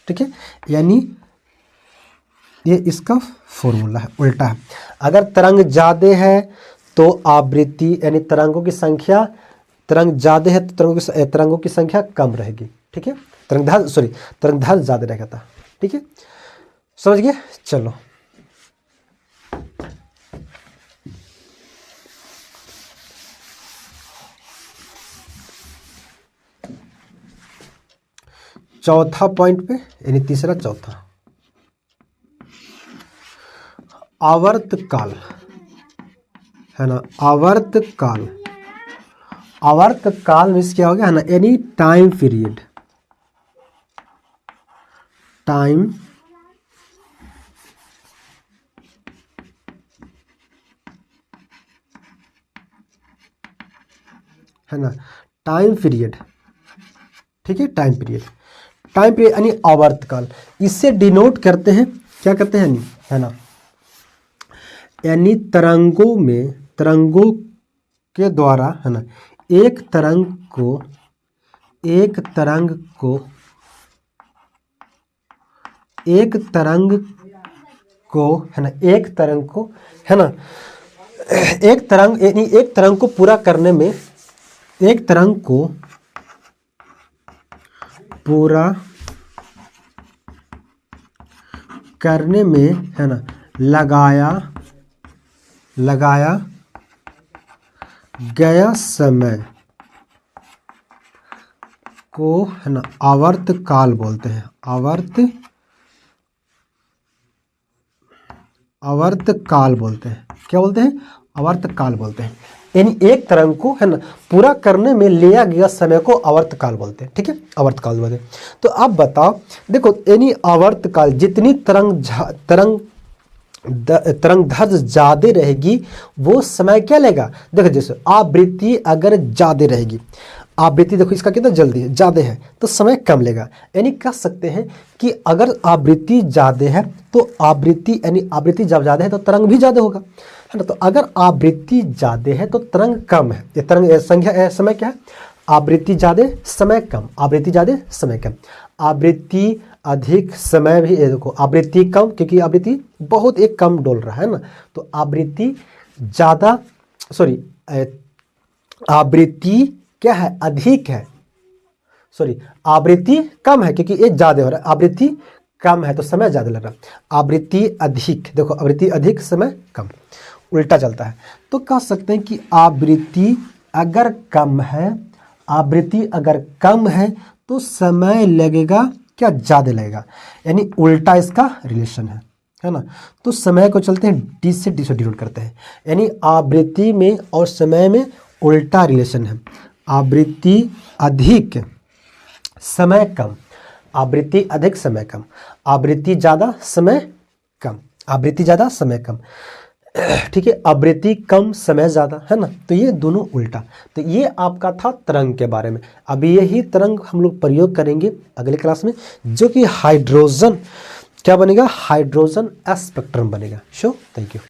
ठीक है, यानी ये इसका फॉर्मूला है, उल्टा है। अगर तरंग ज़्यादा है तो आवृत्ति यानी तरंगों की संख्या तरंग ज़्यादा है तो तरंगों की संख्या कम रहेगी, ठीक है। तरंगदैर्घ्य ज़्यादा रहेगा, ठीक है, समझ गए। चलो चौथा पॉइंट पे, यानी तीसरा चौथा, आवर्तकाल है ना। आवर्तकाल, आवर्तकाल मीन्स क्या हो गया है ना, एनी टाइम पीरियड, टाइम है ना, टाइम पीरियड, ठीक है, टाइम पीरियड, टाइम पीरियड यानी आवर्तकाल। इससे डिनोट करते हैं, क्या करते हैं यानी, है ना, यानी तरंगों के द्वारा, है ना, एक तरंग को है ना, एक तरंग को पूरा करने में, एक तरंग को पूरा करने में, है ना, लगाया गया समय को, है ना, आवर्तकाल बोलते हैं। आवर्तकाल बोलते हैं। क्या बोलते हैं? आवर्तकाल बोलते हैं। यानी एक तरंग को, है ना, पूरा करने में लिया गया समय को आवर्तकाल बोलते हैं, ठीक है, आवर्तकाल बोलते हैं। तो अब बताओ, देखो, यानी आवर्तकाल, जितनी तरंगदैर्घ्य ज्यादा रहेगी वो समय क्या लेगा। देखो, जैसे आवृत्ति अगर ज्यादा रहेगी, आवृत्ति देखो इसका कितना जल्दी है, ज्यादा है, तो समय कम लेगा। यानी कह सकते हैं कि अगर आवृत्ति ज्यादा है तो आवृत्ति, यानी आवृत्ति जब ज्यादा है तो तरंग भी ज्यादा होगा, है ना। तो अगर आवृत्ति ज्यादा है तो तरंग कम है। ये तरंग संख्या समय क्या है? आवृत्ति ज्यादा, समय कम, आवृत्ति ज्यादा, समय कम। आवृत्ति अधिक, समय भी, देखो आवृत्ति कम, क्योंकि आवृत्ति बहुत एक कम डोल रहा है ना, तो आवृत्ति ज्यादा, आवृत्ति क्या है? अधिक है, आवृत्ति कम है क्योंकि ये ज्यादा हो रहा है, आवृत्ति कम है तो समय ज्यादा लग रहा है। आवृत्ति अधिक, देखो आवृत्ति अधिक, समय कम, उल्टा चलता है। तो कह सकते हैं कि आवृत्ति अगर कम है तो समय लगेगा क्या? ज्यादा लगेगा, यानी उल्टा इसका रिलेशन है ना। तो समय को चलते हैं डी से डिनोट करते हैं, यानी आवृत्ति में और समय में उल्टा रिलेशन है। आवृत्ति अधिक, समय कम, आवृत्ति अधिक, समय कम, आवृत्ति ज्यादा, समय कम, आवृत्ति ज्यादा, समय कम, ठीक है, आवृत्ति कम, समय ज्यादा, है ना। तो ये दोनों उल्टा। तो ये आपका था तरंग के बारे में। अभी यही तरंग हम लोग प्रयोग करेंगे अगले क्लास में, जो कि हाइड्रोजन क्या बनेगा? हाइड्रोजन स्पेक्ट्रम बनेगा। Thank you.